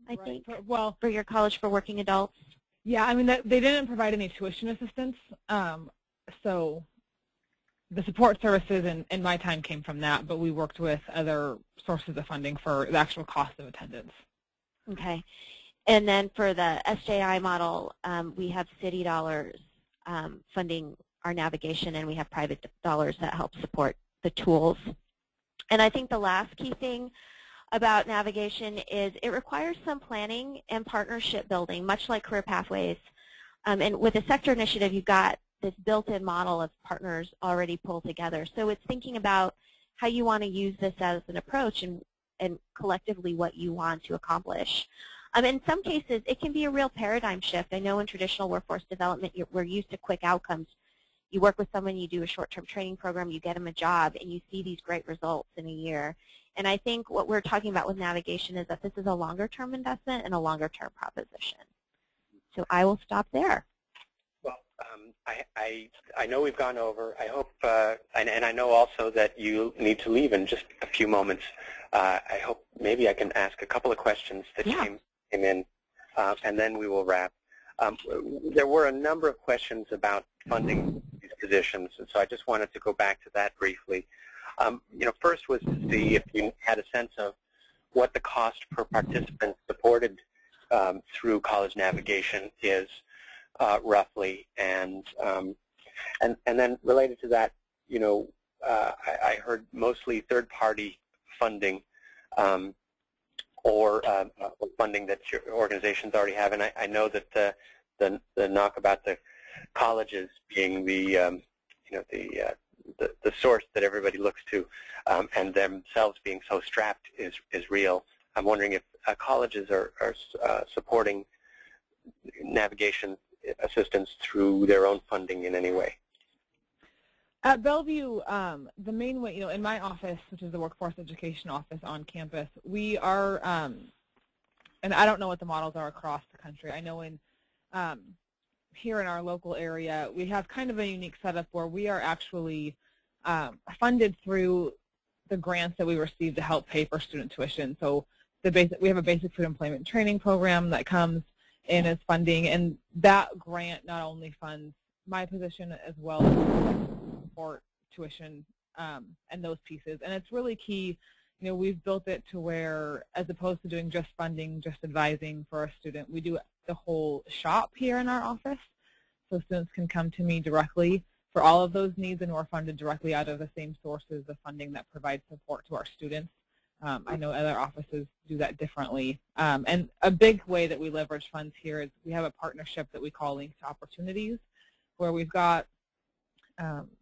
S6: I think, for your College for Working Adults.
S3: Yeah, I mean, they didn't provide any tuition assistance, so the support services in my time came from that, but we worked with other sources of funding for the actual cost of attendance.
S6: Okay. And then for the SJI model, we have city dollars funding our navigation, and we have private dollars that help support the tools. And I think the last key thing about navigation is it requires some planning and partnership building, much like career pathways. And with a sector initiative, you've got this built-in model of partners already pulled together. So it's thinking about how you want to use this as an approach and collectively what you want to accomplish. In some cases, it can be a real paradigm shift. I know in traditional workforce development, we're used to quick outcomes. You work with someone, you do a short-term training program, you get them a job, and you see these great results in a year. And I think what we're talking about with navigation is that this is a longer-term investment and a longer-term proposition. So I will stop there.
S2: Well, I know we've gone over. I hope, and I know also that you need to leave in just a few moments. I hope maybe I can ask a couple of questions that came in, and then we will wrap. There were a number of questions about funding these positions, and so I just wanted to go back to that briefly. First was to see if you had a sense of what the cost per participant supported through college navigation is roughly, and then related to that, I heard mostly third-party funding or funding that your organizations already have, and I know that the knock about the colleges being the source that everybody looks to, and themselves being so strapped is real. I'm wondering if colleges are supporting navigation assistance through their own funding in any way.
S3: At Bellevue, the main way, in my office, which is the workforce education office on campus, we are, and I don't know what the models are across the country. I know here in our local area, we have kind of a unique setup where we are actually funded through the grants that we receive to help pay for student tuition. So we have a basic food employment training program that comes in as funding, and that grant not only funds my position as well as support tuition and those pieces. And it's really key. We've built it to where, as opposed to doing just funding, just advising for a student, we do the whole shop here in our office. So students can come to me directly for all of those needs, and we're funded directly out of the same sources of funding that provide support to our students. I know other offices do that differently. And a big way that we leverage funds here is we have a partnership that we call Links to Opportunities, where we've got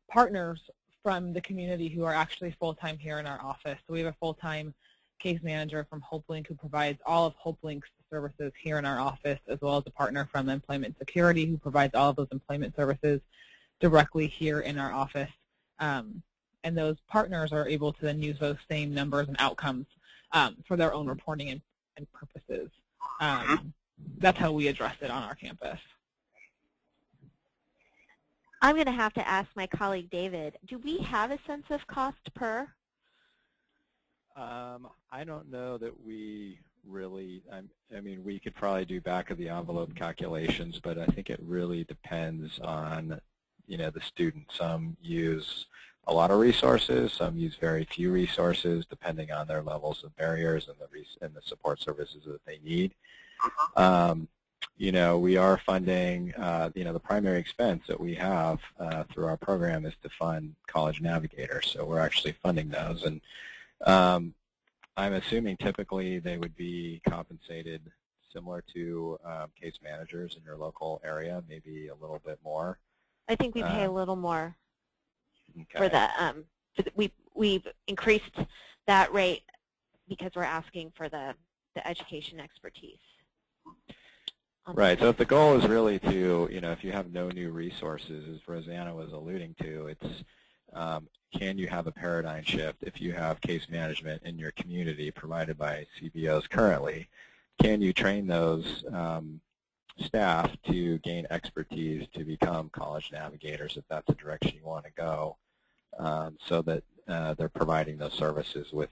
S3: partners from the community who are actually full-time here in our office. So we have a full-time case manager from HopeLink who provides all of HopeLink's services here in our office, as well as a partner from Employment Security who provides all of those employment services directly here in our office. And those partners are able to then use those same numbers and outcomes for their own reporting and purposes. That's how we address it on our campus.
S6: I'm going to have to ask my colleague David, do we have a sense of cost per?
S4: I don't know that we really, I mean, we could probably do back of the envelope calculations, but I think it really depends on, the student. Some use a lot of resources, some use very few resources, depending on their levels of barriers and the support services that they need. We are funding, the primary expense that we have through our program is to fund college navigators. So we're actually funding those. And I'm assuming typically they would be compensated similar to case managers in your local area, maybe a little bit more.
S6: I think we pay a little more
S4: Okay.
S6: for that. We've increased that rate because we're asking for the education expertise.
S4: Right. So if the goal is really to, if you have no new resources, as Rosanna was alluding to, it's can you have a paradigm shift if you have case management in your community provided by CBOs currently? Can you train those staff to gain expertise to become college navigators if that's the direction you want to go, so that they're providing those services with,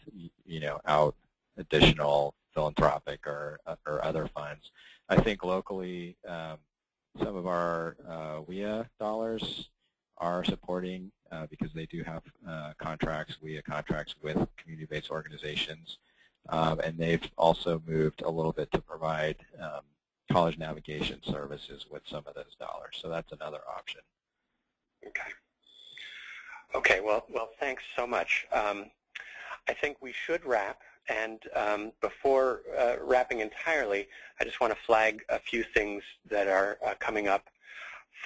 S4: out additional philanthropic or other funds. I think locally, some of our WIA dollars are supporting because they do have WIA contracts with community-based organizations, and they've also moved a little bit to provide college navigation services with some of those dollars. So that's another option.
S2: Okay. Okay. Well, thanks so much. I think we should wrap. And before wrapping entirely, I just want to flag a few things that are coming up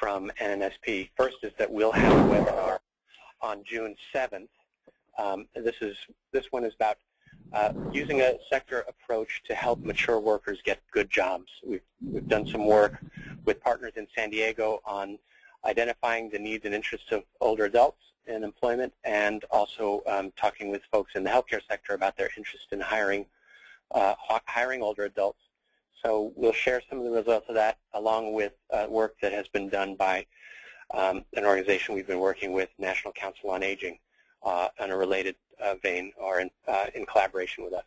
S2: from NNSP. First is that we'll have a webinar on June 7th. This one is about using a sector approach to help mature workers get good jobs. We've done some work with partners in San Diego on identifying the needs and interests of older adults in employment, and also talking with folks in the healthcare sector about their interest in hiring older adults. So we'll share some of the results of that, along with work that has been done by an organization we've been working with, National Council on Aging, on a related vein, or in collaboration with us.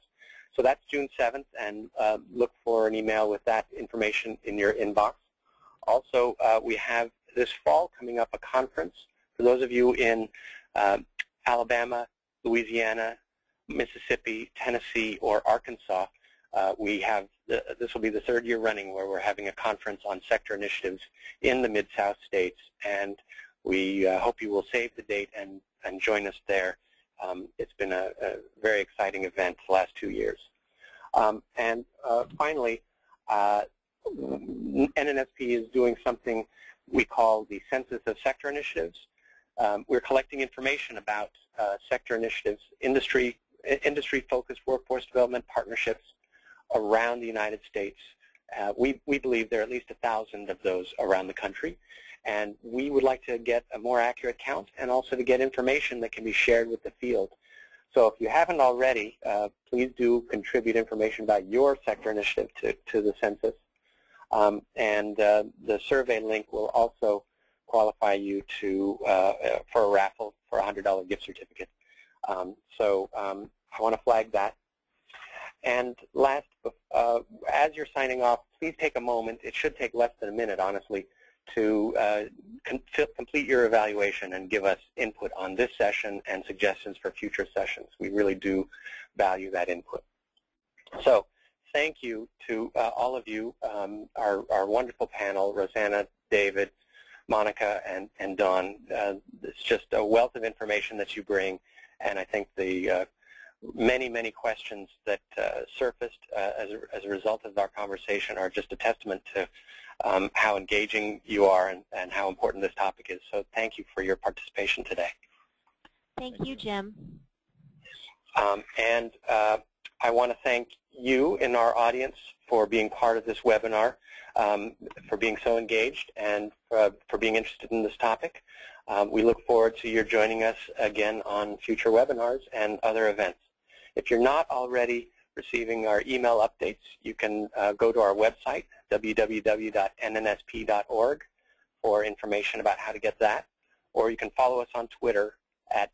S2: So that's June 7th, and look for an email with that information in your inbox. Also, we have this fall coming up a conference. For those of you in Alabama, Louisiana, Mississippi, Tennessee, or Arkansas, this will be the third year running where we're having a conference on sector initiatives in the Mid-South states, and we hope you will save the date and join us there. It's been a very exciting event the last 2 years. And finally, NNSP is doing something we call the Census of Sector Initiatives. We're collecting information about sector initiatives, industry-focused workforce development partnerships around the United States. We believe there are at least 1,000 of those around the country, and we would like to get a more accurate count and also to get information that can be shared with the field. So if you haven't already, please do contribute information about your sector initiative to the census. And the survey link will also qualify you for a raffle for a $100 gift certificate. So I want to flag that. And last, as you're signing off, please take a moment. It should take less than a minute, honestly, to complete your evaluation and give us input on this session and suggestions for future sessions. We really do value that input. So thank you to all of you, our wonderful panel, Rosanna, David, Monica, and Dawn. It's just a wealth of information that you bring, and I think the many, many questions that surfaced as a result of our conversation are just a testament to how engaging you are and how important this topic is. So thank you for your participation today.
S6: Thank you, Jim.
S2: And I want to thank you in our audience for being part of this webinar, for being so engaged, and for being interested in this topic. We look forward to your joining us again on future webinars and other events. If you're not already receiving our email updates, you can go to our website, www.nnsp.org, for information about how to get that, or you can follow us on Twitter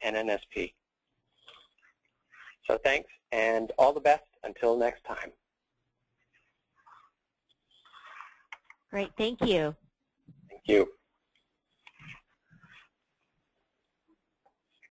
S2: @NNSP. So thanks, and all the best until next time.
S6: Great, thank you.
S2: Thank you.